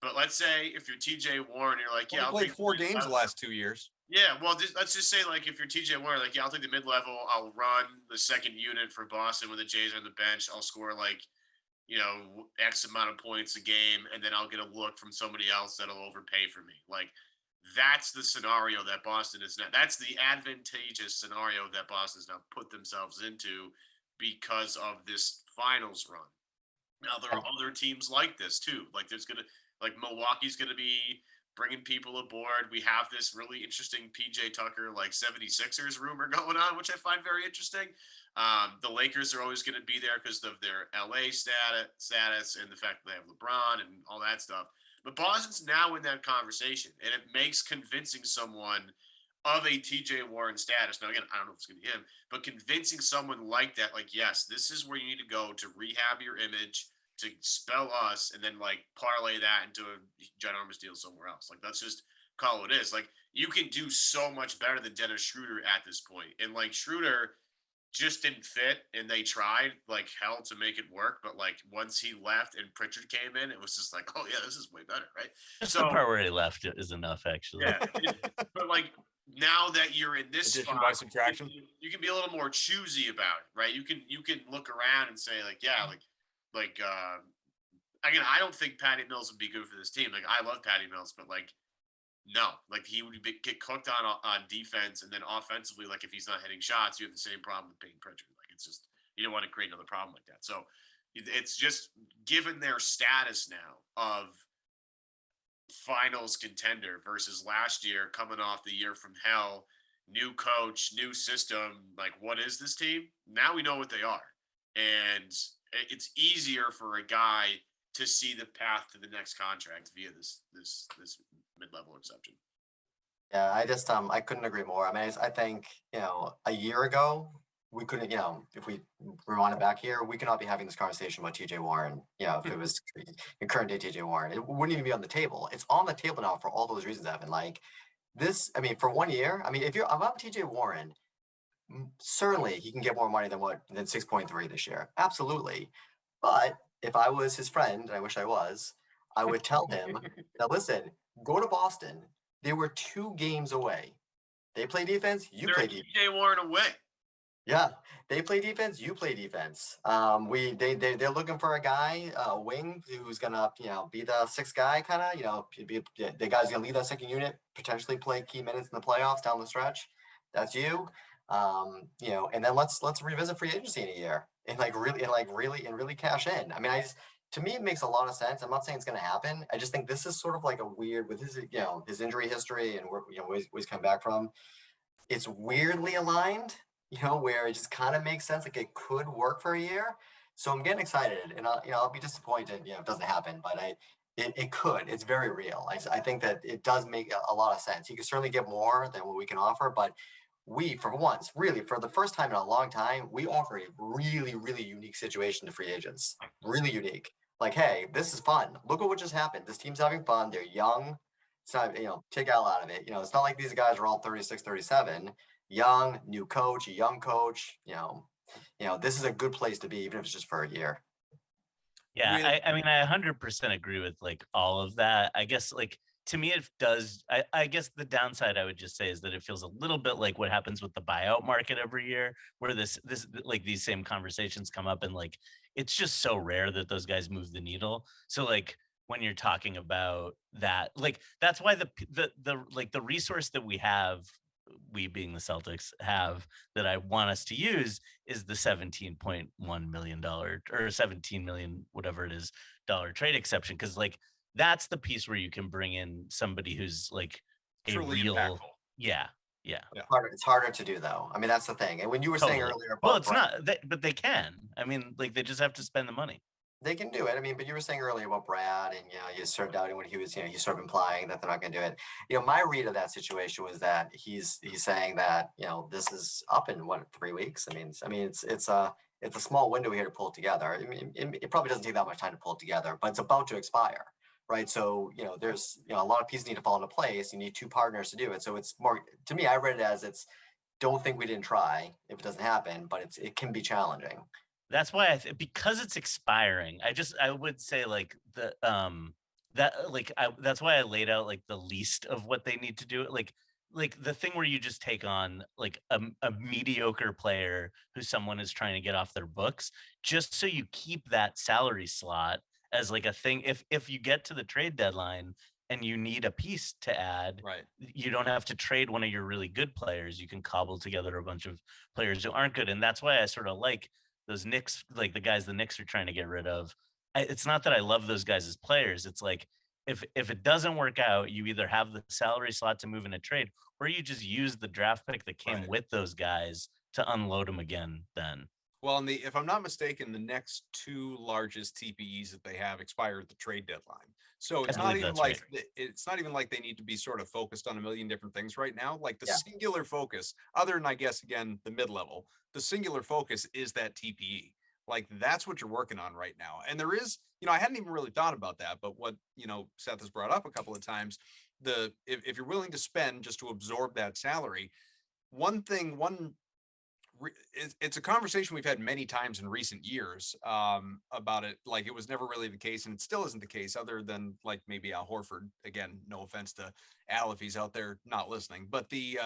But let's say if you're TJ Warren, you're like, I'll played 4 games the last 2 years. Yeah, well, let's just say, like, if you're TJ Warren, like, I'll take the mid-level. I'll run the second unit for Boston when the Jays are on the bench. I'll score, like, X amount of points a game, and then I'll get a look from somebody else that'll overpay for me. Like, that's the scenario that Boston is now. That's the advantageous scenario that Boston's now put themselves into because of this finals run. Now, there are other teams like this, too. Like, Milwaukee's going to be bringing people aboard. We have this really interesting PJ Tucker, like 76ers rumor going on, which I find very interesting. The Lakers are always going to be there because of their LA status and the fact that they have LeBron and all that stuff. But Boston's now in that conversation, and it makes convincing someone of a TJ Warren status. Now, again, I don't know if it's going to be him, but convincing someone like that, like, yes, this is where you need to go to rehab your image, to spell us, and then like parlay that into a ginormous deal somewhere else. Like, let's just call it is. Like, you can do so much better than Dennis Schroeder at this point. And like, Schroeder just didn't fit, and they tried like hell to make it work. But like, once he left and Pritchard came in, it was just like, oh yeah, this is way better, right? Just the part where he left is enough, actually. Yeah, but like, now that you're in this addition spot, by subtraction, you can be a little more choosy about it, right? You can look around and say like, yeah, again, I don't think Patty Mills would be good for this team. Like, I love Patty Mills, but like, no, like, he would get cooked on defense, and then offensively, like, if he's not hitting shots, you have the same problem with Peyton Pritchard. Like, it's just, you don't want to create another problem like that. So it's just, given their status now of finals contender versus last year, coming off the year from hell, new coach, new system, like, what is this team? Now we know what they are. And it's easier for a guy to see the path to the next contract via this mid-level exception. Yeah, I couldn't agree more. I mean, I think, a year ago, we couldn't, if we rewind it back here, we could not be having this conversation about TJ Warren. If it was your current day TJ Warren, it wouldn't even be on the table. It's on the table now for all those reasons, Evan. Like this, I mean, for 1 year, I mean, if I'm TJ Warren, certainly he can get more money than 6.3 this year. Absolutely. But if I was his friend, and I wish I was, I would tell him, now listen, go to Boston. They were 2 games away. They play defense, you play defense. They weren't away. Yeah, they play defense. You play defense. They're looking for a guy, a wing who's gonna be the 6th guy, kind of the guy's gonna lead that second unit, potentially play key minutes in the playoffs down the stretch. That's you. And then let's revisit free agency in a year and really cash in. I mean, to me it makes a lot of sense. I'm not saying it's gonna happen. I just think this is sort of like a weird with his injury history and where where he's come back from. It's weirdly aligned, where it just kind of makes sense. Like it could work for a year. So I'm getting excited, and I'll be disappointed, if it doesn't happen. But it could. It's very real. I think that it does make a lot of sense. You can certainly get more than what we can offer, but we, for once, really for the first time in a long time, we offer a really, really unique situation to free agents. Really unique. Like, hey, this is fun. Look at what just happened. This team's having fun. They're young. It's not, take L out of it. It's not like these guys are all 36, 37. Young, new coach, a young coach. This is a good place to be, even if it's just for a year. Yeah, I mean, I 100% agree with like all of that. I guess like to me, it does. I guess the downside I would just say is that it feels a little bit like what happens with the buyout market every year, where this like these same conversations come up, and like it's just so rare that those guys move the needle. So like when you're talking about that, like that's why the resource that we being the Celtics have that I want us to use is the $17.1 million or 17 million, whatever it is, dollar trade exception. Cause like, that's the piece where you can bring in somebody who's like a Truly real, impactful. yeah. It's harder to do though. I mean, that's the thing. And when you were saying earlier about, well, it's not, but they can. I mean, like they just have to spend the money. They can do it. I mean, but you were saying earlier about Brad, and you sort of doubting what he was. He's sort of implying that they're not going to do it. My read of that situation was that he's saying that this is up in 3 weeks. I mean, it's a small window here to pull it together. I mean, it probably doesn't take that much time to pull it together, but it's about to expire, right? So there's a lot of pieces need to fall into place. You need 2 partners to do it. So it's more, to me, I read it as don't think we didn't try if it doesn't happen, but it can be challenging. That's why because it's expiring, I would say like that's why I laid out like the least of what they need to do. Like the thing where you just take on like a mediocre player who someone is trying to get off their books, just so you keep that salary slot as like a thing. If you get to the trade deadline and you need a piece to add, right, you don't have to trade one of your really good players. You can cobble together a bunch of players who aren't good. And that's why I sort of like those Knicks, like the guys the Knicks are trying to get rid of. It's not that I love those guys as players. It's like if it doesn't work out, you either have the salary slot to move in a trade, or you just use the draft pick that came with those guys to unload them again then. Well, if I'm not mistaken, the next 2 largest TPEs that they have expire at the trade deadline. So it's not even like it's not even like they need to be sort of focused on a million different things right now. Like the singular focus, other than I guess again the mid-level, the singular focus is that TPE. Like that's what you're working on right now. And there is, I hadn't even really thought about that, but what Seth has brought up a couple of times, if you're willing to spend just to absorb that salary, it's a conversation we've had many times in recent years about it. Like it was never really the case, and it still isn't the case, other than like maybe Al Horford. Again, no offense to Al if he's out there not listening, but they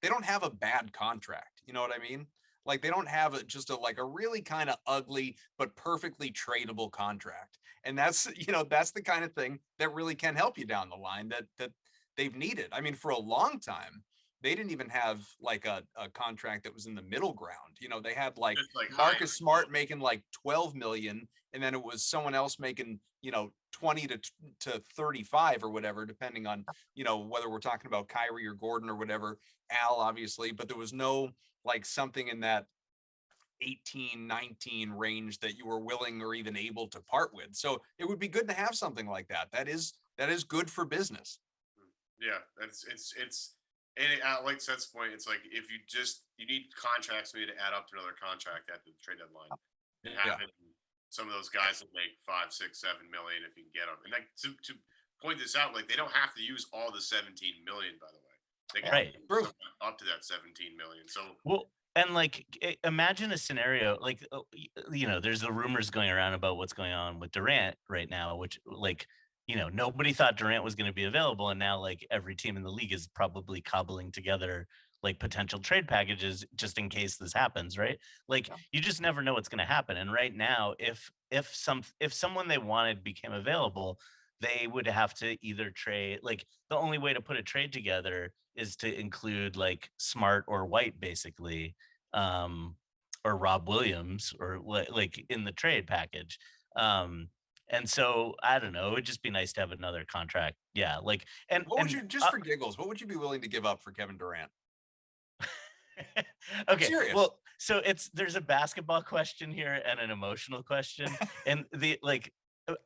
don't have a bad contract. You know what I mean? Like they don't have a really kind of ugly but perfectly tradable contract, and that's that's the kind of thing that really can help you down the line that they've needed. I mean, for a long time, they didn't even have like a contract that was in the middle ground. They had like Marcus Smart making like 12 million, and then it was someone else making 20 to 35 or whatever, depending on whether we're talking about Kyrie or Gordon or whatever. Al obviously, but there was no like something in that 18, 19 range that you were willing or even able to part with. So it would be good to have something like that. That is good for business. Yeah, it's. And like Seth's point, it's like if you need contracts maybe to add up to another contract at the trade deadline, and having some of those guys that make 5, 6, 7 million if you can get them. And like to point this out, like they don't have to use all the 17 million, by the way. They can up to that 17 million. So And like, imagine a scenario like, there's the rumors going around about what's going on with Durant right now, which like, nobody thought Durant was going to be available. And now like every team in the league is probably cobbling together like potential trade packages just in case this happens, right? Like Yeah. you just never know what's going to happen. And right now, if someone they wanted became available, they would have to either trade, like the only way to put a trade together is to include like Smart or White basically, or Rob Williams or like in the trade package. And so I don't know, it would just be nice to have another contract. Yeah, like What would you, just for giggles, what would you be willing to give up for Kevin Durant? okay, serious. well, so there's a basketball question here and an emotional question, and the like.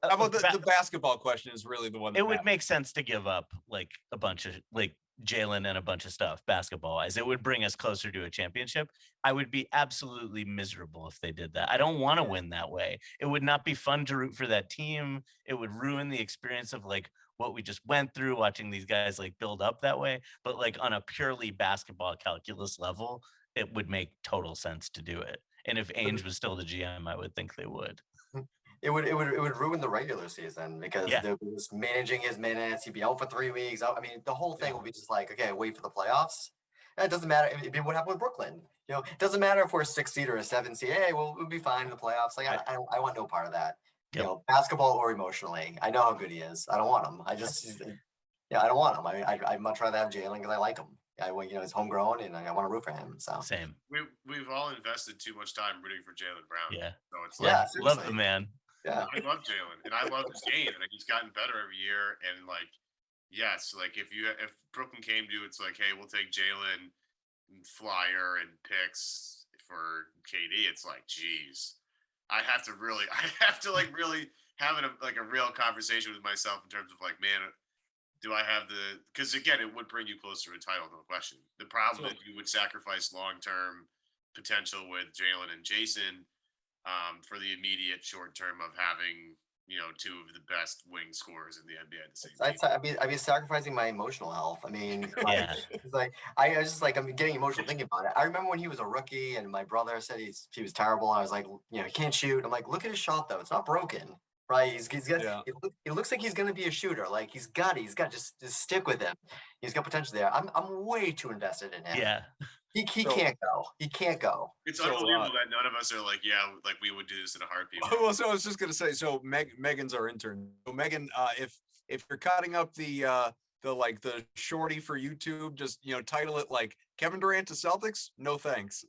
How about the basketball question is really the one that It would matters. make sense to give up like a bunch of like Jaylen and a bunch of stuff basketball wise. It would bring us closer to a championship. I would be absolutely miserable if they did that. I don't want to win that way. It would not be fun to root for that team. It would ruin the experience of like what we just went through watching these guys like build up that way. But like on a purely basketball calculus level, it would make total sense to do it. And if Ainge was still the GM, I would think they would. It would ruin the regular season because Yeah. they're just managing his minutes. He'd be out for 3 weeks. I mean, the whole thing will be just like, okay, wait for the playoffs. And it doesn't matter. What happened with Brooklyn? It doesn't matter if we're a 6 seed or a 7 seed. Hey, we'll be fine in the playoffs. Like, I want no part of that. Yep. Basketball or emotionally. I know how good he is. I don't want him. I don't want him. I'd much rather have Jaylen because I like him. He's homegrown and I want to root for him. So Same. We've all invested too much time rooting for Jaylen Brown. Yeah. So it's Love the man. Yeah. I love Jaylen and I love his game and he's gotten better every year. And like, yes, like if Brooklyn came to, it's like, hey, we'll take Jaylen, Flyer, and picks for KD. It's like, geez, I have to really have a real conversation with myself in terms of like, man, do I have because again, it would bring you closer to a title, no question. The problem is you would sacrifice long-term potential with Jaylen and Jason for the immediate short term of having, two of the best wing scorers in the NBA at the same time. I'd be sacrificing my emotional health. I mean, Yeah. it's like I was just like I'm getting emotional thinking about it. I remember when he was a rookie and my brother said he was terrible. I was like, he can't shoot. I'm like, look at his shot though; it's not broken, right? He's got. Yeah. It looks like he's going to be a shooter. Like he's got just stick with him. He's got potential there. I'm way too invested in him. Yeah. He can't go. He can't go. It's unbelievable that none of us are like, yeah, like we would do this in a heartbeat. Well, so I was just gonna say, so Megan's our intern. So Megan, if you're cutting up the shorty for YouTube, just title it like Kevin Durant to Celtics. No thanks.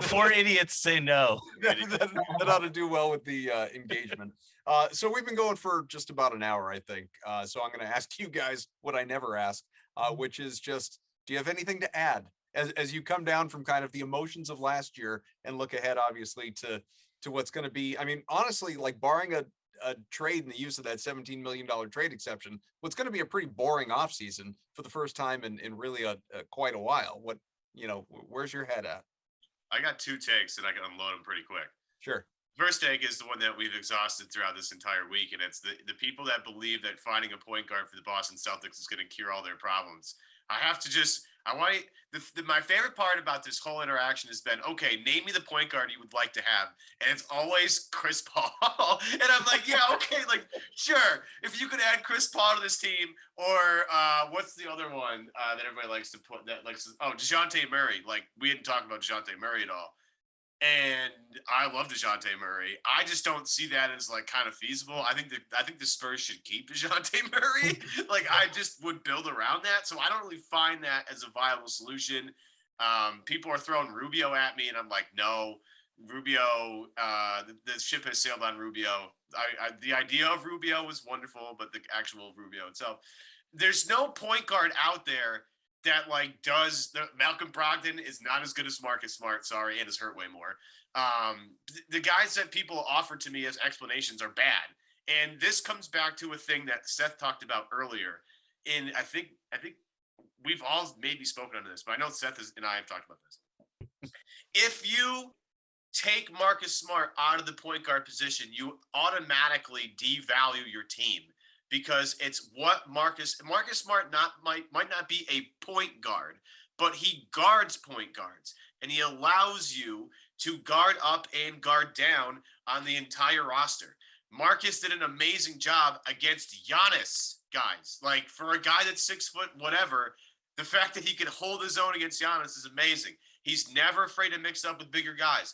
Four idiots say no. that ought to do well with the engagement. So we've been going for just about an hour, I think. So I'm going to ask you guys what I never ask, which is just, do you have anything to add as you come down from kind of the emotions of last year and look ahead, obviously, to what's going to be? I mean, honestly, like barring a trade and the use of that $17 million trade exception, what's going to be a pretty boring offseason for the first time in really quite a while. What, where's your head at? I got 2 takes and I can unload them pretty quick. Sure. First take is the one that we've exhausted throughout this entire week, and it's the people that believe that finding a point guard for the Boston Celtics is going to cure all their problems. My favorite part about this whole interaction has been, okay, name me the point guard you would like to have. And it's always Chris Paul. And I'm like, yeah, okay, like, sure. If you could add Chris Paul to this team, or what's the other one that everybody likes to put DeJounte Murray. Like, we didn't talk about DeJounte Murray at all. And I love DeJounte Murray. I just don't see that as like kind of feasible. I think the Spurs should keep DeJounte Murray. Like I just would build around that. So I don't really find that as a viable solution. People are throwing Rubio at me, and I'm like, no, Rubio. The ship has sailed on Rubio. The idea of Rubio was wonderful, but the actual Rubio itself, there's no point guard out there that like Malcolm Brogdon is not as good as Marcus Smart, sorry, and is hurt way more. The guys that people offer to me as explanations are bad. And this comes back to a thing that Seth talked about earlier. And I think we've all maybe spoken on this, but I know Seth and I have talked about this. If you take Marcus Smart out of the point guard position, you automatically devalue your team. Because it's what Marcus Smart might not be a point guard, but he guards point guards. and he allows you to guard up and guard down on the entire roster. Marcus did an amazing job against Giannis, guys. Like, for a guy that's 6 foot, whatever, the fact that he can hold his own against Giannis is amazing. He's never afraid to mix up with bigger guys.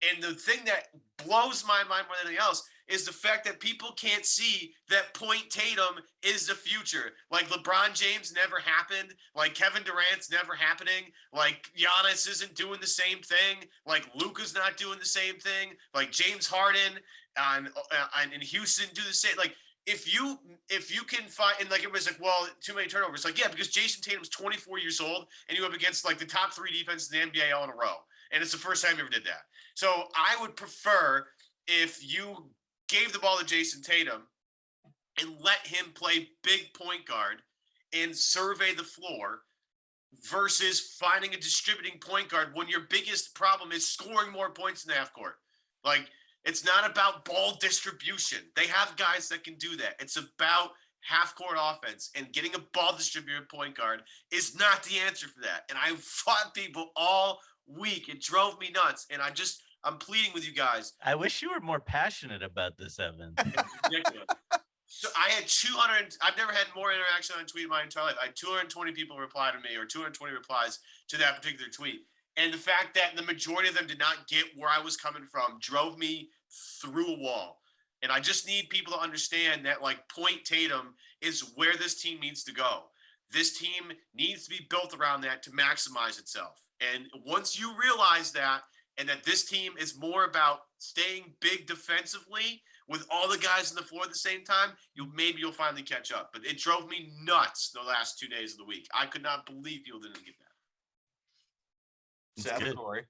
And the thing that blows my mind more than anything else is the fact that people can't see that Point Tatum is the future. Like, LeBron James never happened. Like, Kevin Durant's never happening. Like, Giannis isn't doing the same thing. Like, Luka's not doing the same thing. Like, James Harden and Houston do the same. Like, if you can find, and like everybody's like, well, too many turnovers. Like, yeah, because Jason Tatum's 24 years old and you up against like the top 3 defenses in the NBA all in a row. And it's the first time you ever did that. So I would prefer if you gave the ball to Jason Tatum and let him play big point guard and survey the floor versus finding a distributing point guard when your biggest problem is scoring more points in the half court. Like, it's not about ball distribution. They have guys that can do that. It's about half court offense, and getting a ball distributor point guard is not the answer for that. And I fought people all week. It drove me nuts. And I'm pleading with you guys. I wish you were more passionate about this, Evan. It's ridiculous. So I had 200. I've never had more interaction on a tweet in my entire life. I had 220 people reply to me, or 220 replies to that particular tweet. And the fact that the majority of them did not get where I was coming from drove me through a wall. And I just need people to understand that, like, Point Tatum is where this team needs to go. This team needs to be built around that to maximize itself. And once you realize that, and that this team is more about staying big defensively with all the guys on the floor at the same time, you'll finally catch up. But it drove me nuts the last 2 days of the week. I could not believe people didn't get that. Seth, Corey.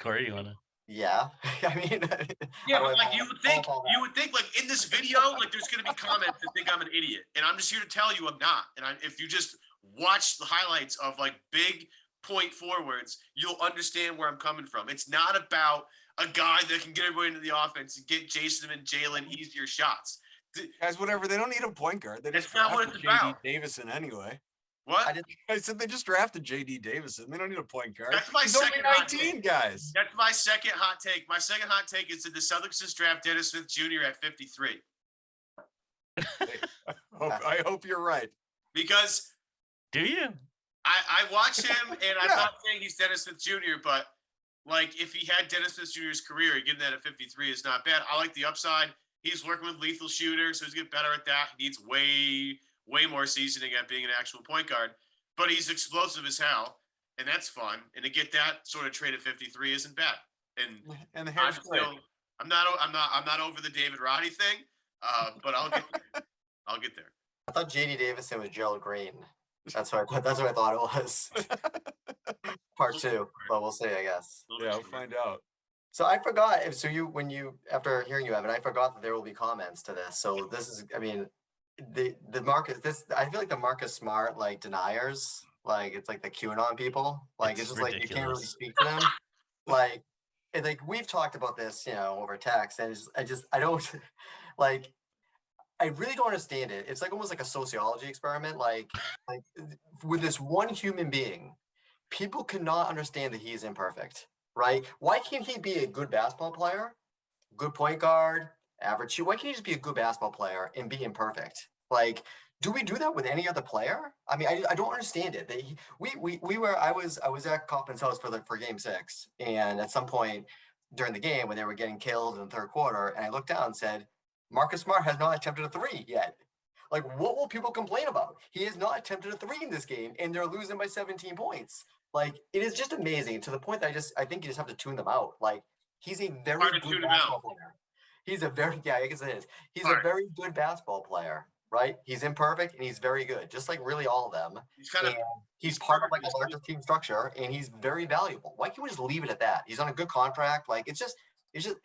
Corey, you wanna? Yeah. I mean, yeah, but like you would think like in this video, like there's gonna be comments that think I'm an idiot, and I'm just here to tell you I'm not. And if you just watch the highlights of like big point forwards, you'll understand where I'm coming from. It's not about a guy that can get everybody into the offense and get Jason and Jaylen easier shots. Guys, whatever. They don't need a point guard. They just That's not what drafted it's about. JD Davison anyway. What? I said they just drafted JD Davison. They don't need a point guard. That's my He's only second hot 19, take. guys. That's my second hot take. My second hot take is that the Celtics just draft Dennis Smith Jr. at 53. I hope you're right. Because do you? I watch him, and I'm not saying he's Dennis Smith Jr., but like if he had Dennis Smith Jr.'s career, getting that at 53 is not bad. I like the upside. He's working with lethal shooters, so he's getting better at that. He needs way more seasoning at being an actual point guard, but he's explosive as hell, and that's fun. And to get that sort of trade at 53 isn't bad. And the hair's great. I'm not over the David Roddy thing, but I'll get there. I'll get there. I thought JD Davison was Gerald Green. That's what I thought it was. Part 2, but we'll see, I guess. Yeah, we'll find out. So I forgot. So after hearing you, Evan, I forgot that there will be comments to this. So this is, I mean, the Marcus. I feel like the Marcus Smart like deniers. Like it's like the QAnon people. Like it's just ridiculous. Like you can't really speak to them. Like, and like we've talked about this, over text, and I don't like. I really don't understand it. It's like almost like a sociology experiment. Like with this one human being, people cannot understand that he is imperfect, right? Why can't he be a good basketball player, good point guard, average shoot? Why can't he just be a good basketball player and be imperfect? Like, do we do that with any other player? I mean, I don't understand it. I was at Kaufman's house for Game 6, and at some point during the game when they were getting killed in the third quarter, and I looked down and said, Marcus Smart has not attempted a 3 yet. Like, what will people complain about? He has not attempted a 3 in this game, and they're losing by 17 points. Like, it is just amazing to the point that I think you just have to tune them out. Like, he's a very good basketball player. He's a very, I guess it is. He's a very good basketball player, right? He's imperfect and he's very good, just like really all of them. He's part of like a larger team structure, and he's very valuable. Why can't we just leave it at that? He's on a good contract. Like, it's just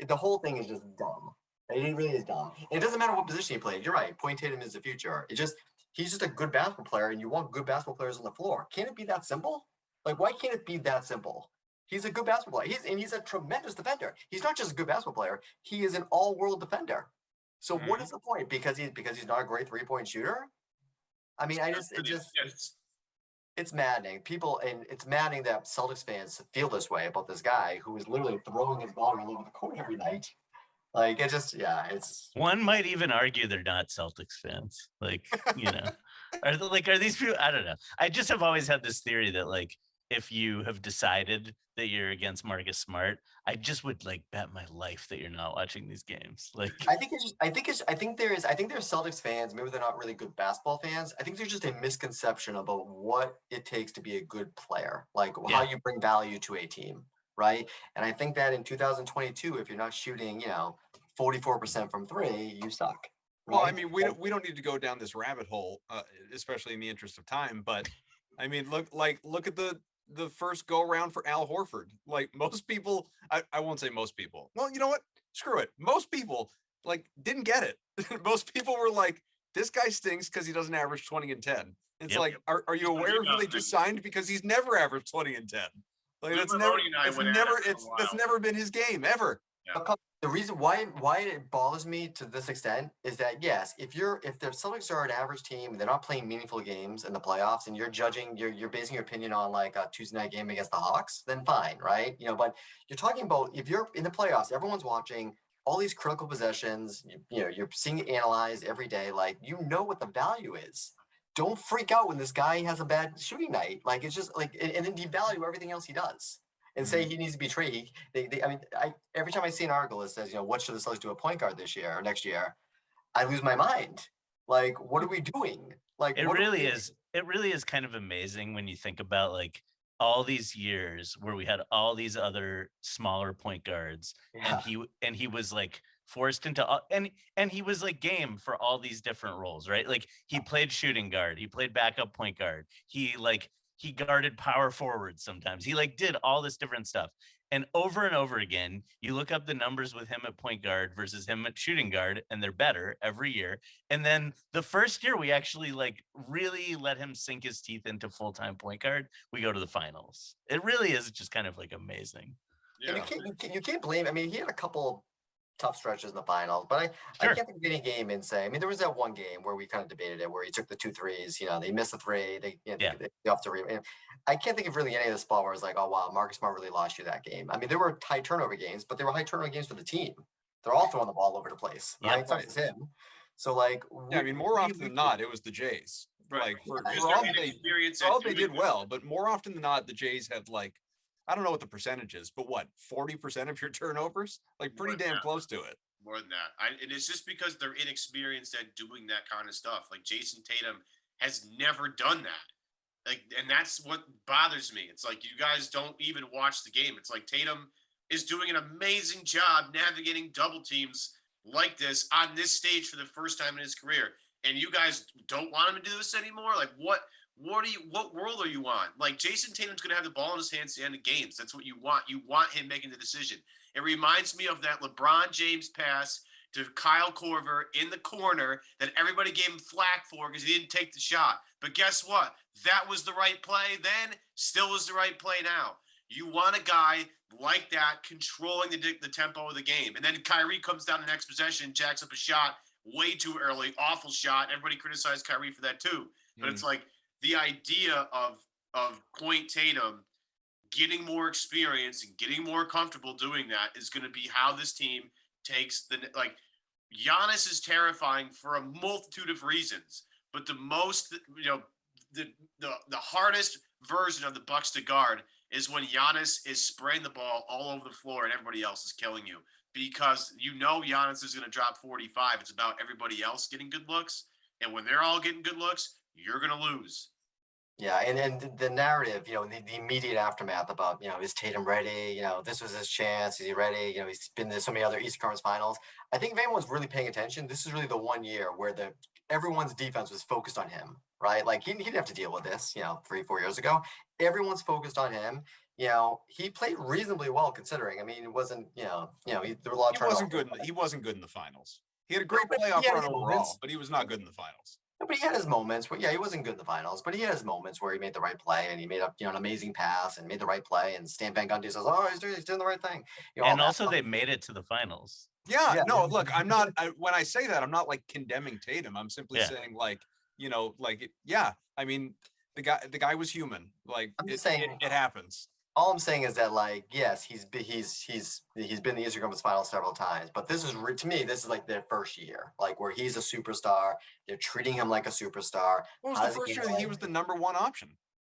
the whole thing is just dumb. It really is dumb. And it doesn't matter what position he played. You're right. Point Tatum is the future. He's just a good basketball player, and you want good basketball players on the floor. Can't it be that simple? Like, why can't it be that simple? He's a good basketball player. He's a tremendous defender. He's not just a good basketball player. He is an all-world defender. So what is the point? Because he's not a great 3-point shooter? I mean, it's it's maddening. And it's maddening that Celtics fans feel this way about this guy who is literally throwing his ball all over the court every night. Like it just, yeah, it's. One might even argue they're not Celtics fans. Like, are these people? I don't know. I just have always had this theory that like, if you have decided that you're against Marcus Smart, I just would like bet my life that you're not watching these games. Like, I think there's Celtics fans. Maybe they're not really good basketball fans. I think there's just a misconception about what it takes to be a good player, like how you bring value to a team, right? And I think that in 2022, if you're not shooting, 44% from three, you suck. Right? Well, I mean, we don't need to go down this rabbit hole, especially in the interest of time. But I mean, look at the first go around for Al Horford. Like most people, I won't say most people. Well, you know what? Screw it. Most people like didn't get it. Most people were like, this guy stinks because he doesn't average 20 and 10. It's like, are you aware of who they just signed? Because he's never averaged 20 and 10. Like that's never been his game ever. Yeah. The reason why it bothers me to this extent is that yes, if the Celtics are an average team, they're not playing meaningful games in the playoffs, and you're basing your opinion on like a Tuesday night game against the Hawks, then fine, right? But you're talking about if you're in the playoffs, everyone's watching all these critical possessions. You're seeing it analyzed every day. Like what the value is. Don't freak out when this guy has a bad shooting night. Like it's just like, and then devalue everything else he does. And say he needs to be traded. Every time I see an article that says, what should the Celtics do a point guard this year or next year, I lose my mind. Like, what are we doing? Like, it really is kind of amazing when you think about like all these years where we had all these other smaller point guards, and he was like forced into and he was like game for all these different roles, right? Like he played shooting guard, he played backup point guard, he guarded power forward sometimes. He like did all this different stuff. And over again, you look up the numbers with him at point guard versus him at shooting guard, and they're better every year. And then the first year we actually like really let him sink his teeth into full-time point guard, we go to the finals. It really is just kind of like amazing. Yeah. And you can't blame. I mean, he had a couple tough stretches in the finals, but I can't think of any game in say. I mean, there was that one game where we kind of debated it, where he took the 2 threes. They missed the three. They off the rebound. I can't think of really any of the spot where it's like, oh wow, Marcus Smart really lost you that game. I mean, there were high turnover games, but they were high turnover games for the team. They're all throwing the ball over the place, right? It's not just him. So like, I mean, more often than not, it was the Jays. Right. Like for all they did well, but more often than not, the Jays had like, I don't know what the percentage is, but 40% of your turnovers, like pretty damn close to it. More than that. And it's just because they're inexperienced at doing that kind of stuff. Like Jason Tatum has never done that. Like, and that's what bothers me. It's like you guys don't even watch the game. It's like Tatum is doing an amazing job navigating double teams like this on this stage for the first time in his career. And you guys don't want him to do this anymore? Like what world are you on? Like Jason Tatum's gonna have the ball in his hands at the end of games. That's what you want. You want him making the decision. It reminds me of that LeBron James pass to Kyle Korver in the corner that everybody gave him flack for because he didn't take the shot. But guess what? That was the right play then, still is the right play now. You want a guy like that controlling the tempo of the game. And then Kyrie comes down the next possession, jacks up a shot way too early, awful shot. Everybody criticized Kyrie for that too. But it's like the idea of Point Tatum getting more experience and getting more comfortable doing that is going to be how this team takes Giannis is terrifying for a multitude of reasons, but the most, the hardest version of the Bucks to guard is when Giannis is spraying the ball all over the floor and everybody else is killing you, because Giannis is going to drop 45. It's about everybody else getting good looks. And when they're all getting good looks, you're going to lose. Yeah, and the narrative, the immediate aftermath about, is Tatum ready? This was his chance. Is he ready? He's been to so many other Eastern Conference Finals. I think if anyone's really paying attention, this is really the one year where everyone's defense was focused on him, right? Like he didn't have to deal with this, 3-4 years ago. Everyone's focused on him. He played reasonably well considering. I mean, it wasn't, he threw a lot of turnovers. He wasn't good in the finals. He had a great playoff run overall, but he was not good in the finals. But he had his moments where, he wasn't good in the finals, but he had his moments where he made the right play and he made up, an amazing pass and made the right play. And Stan Van Gundy says, "Oh, he's doing the right thing." And also, they made it to the finals. Yeah, no, look, I'm not. When I say that, I'm not like condemning Tatum. I'm simply saying, I mean, the guy was human. Like I'm just saying, it happens. all I'm saying is that, like, yes, he's been in the Eastern Conference Finals several times, but this is to me, this is like their first year, like where he's a superstar. They're treating him like a superstar. What was How the does first he year that he was the number one option?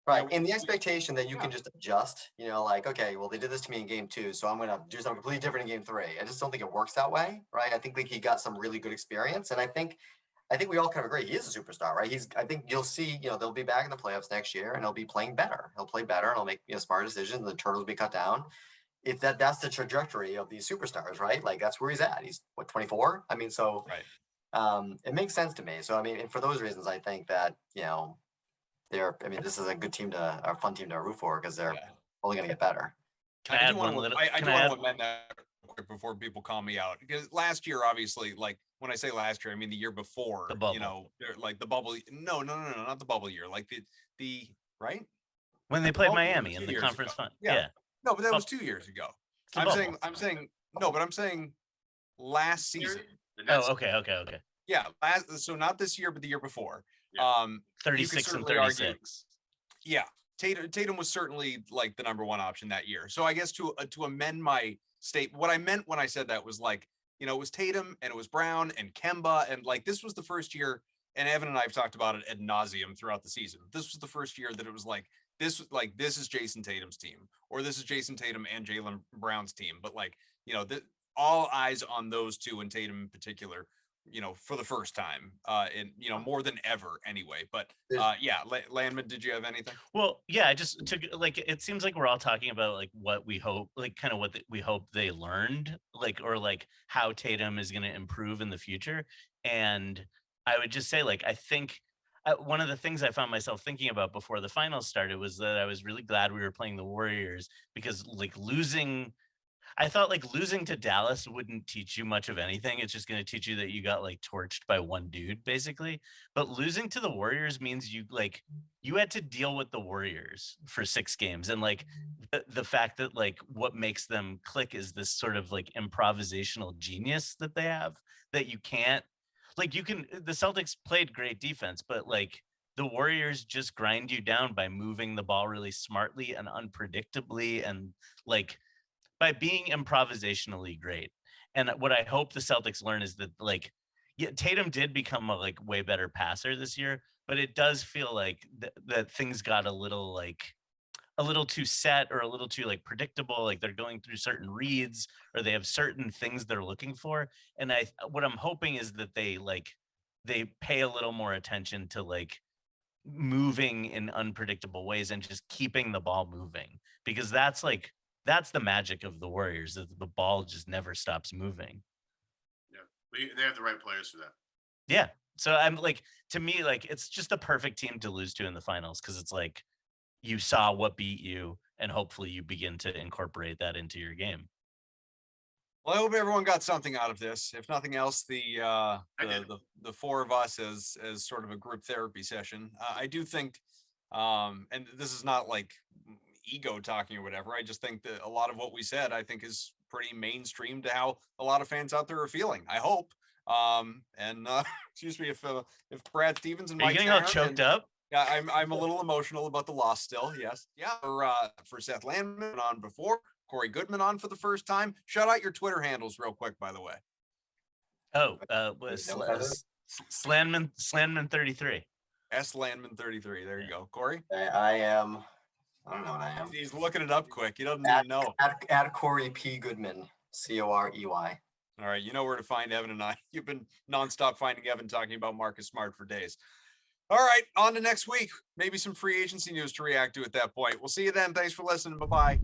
Right. Yeah, In the expectation that you yeah. can just adjust, like, okay, well, they did this to me in game 2, so I'm going to do something completely different in game 3. I just don't think it works that way. Right. I think like he got some really good experience. And I think we all kind of agree he is a superstar, right? I think you'll see, they'll be back in the playoffs next year and he'll be playing better. He'll play better and he'll make smart decisions. The turtles will be cut down. It's that's the trajectory of these superstars, right? Like that's where he's at. He's 24. I mean, so Right. it makes sense to me. So, I mean, and for those reasons, I think that, this is a good team a fun team to root for because they're only going to get better. Can I add one little? I do want to amend that quick before people call me out, because last year, obviously, like when I say last year, I mean the year before. The bubble. Like the bubble. No, not the bubble year. Like the right when they played Miami in the conference final. Yeah. No, but that was 2 years ago. I'm saying no, but I'm saying last season. Oh, okay. Yeah, so not this year, but the year before. Yeah. 36 and 36. Yeah, Tatum was certainly like the number one option that year. So I guess to amend my statement, what I meant when I said that was like, it was Tatum and it was Brown and Kemba, and like this was the first year, and Evan and I have talked about it ad nauseum throughout the season. This was the first year that it was like this is Jason Tatum's team, or this is Jason Tatum and Jaylen Brown's team. But like, all eyes on those two, and Tatum in particular, for the first time, more than ever anyway. But Landman, did you have anything? Well, yeah, I just took like, it seems like we're all talking about like what we hope, like kind of what we hope they learned, like, or like how Tatum is going to improve in the future. And I would just say, like, I think one of the things I found myself thinking about before the finals started was that I was really glad we were playing the Warriors, because like I thought like losing to Dallas wouldn't teach you much of anything. It's just going to teach you that you got like torched by one dude, basically. But losing to the Warriors means you had to deal with the Warriors for 6 games. And like the fact that like what makes them click is this sort of like improvisational genius that they have, that you can't, like, the Celtics played great defense, but like the Warriors just grind you down by moving the ball really smartly and unpredictably, and like by being improvisationally great. And what I hope the Celtics learn is that like, yeah, Tatum did become a like way better passer this year, but it does feel like that things got a little too set, or a little too like predictable. Like they're going through certain reads, or they have certain things they're looking for. And what I'm hoping is that they pay a little more attention to like moving in unpredictable ways and just keeping the ball moving, because that's the magic of the Warriors, that the ball just never stops moving. Yeah, they have the right players for that. Yeah. So I'm like, to me, like, it's just the perfect team to lose to in the finals, because it's like you saw what beat you, and hopefully you begin to incorporate that into your game. Well, I hope everyone got something out of this. If nothing else, the 4 of us as sort of a group therapy session. I do think, and this is not like ego talking or whatever. I just think that a lot of what we said, I think, is pretty mainstream to how a lot of fans out there are feeling. I hope. Excuse me if Brad Stevens and Are you Mike getting all choked up? Yeah, I'm a little emotional about the loss still. Yes. Yeah. For Seth Landman on before, Corey Goodman on for the first time. Shout out your Twitter handles real quick, by the way. Oh, Slandman 33. Landman 33. There you go. Corey? I am. I don't know what I am. He's looking it up quick. He doesn't even know. At Corey P. Goodman, Corey. All right. You know where to find Evan and I. You've been nonstop finding Evan talking about Marcus Smart for days. All right. On to next week. Maybe some free agency news to react to at that point. We'll see you then. Thanks for listening. Bye-bye.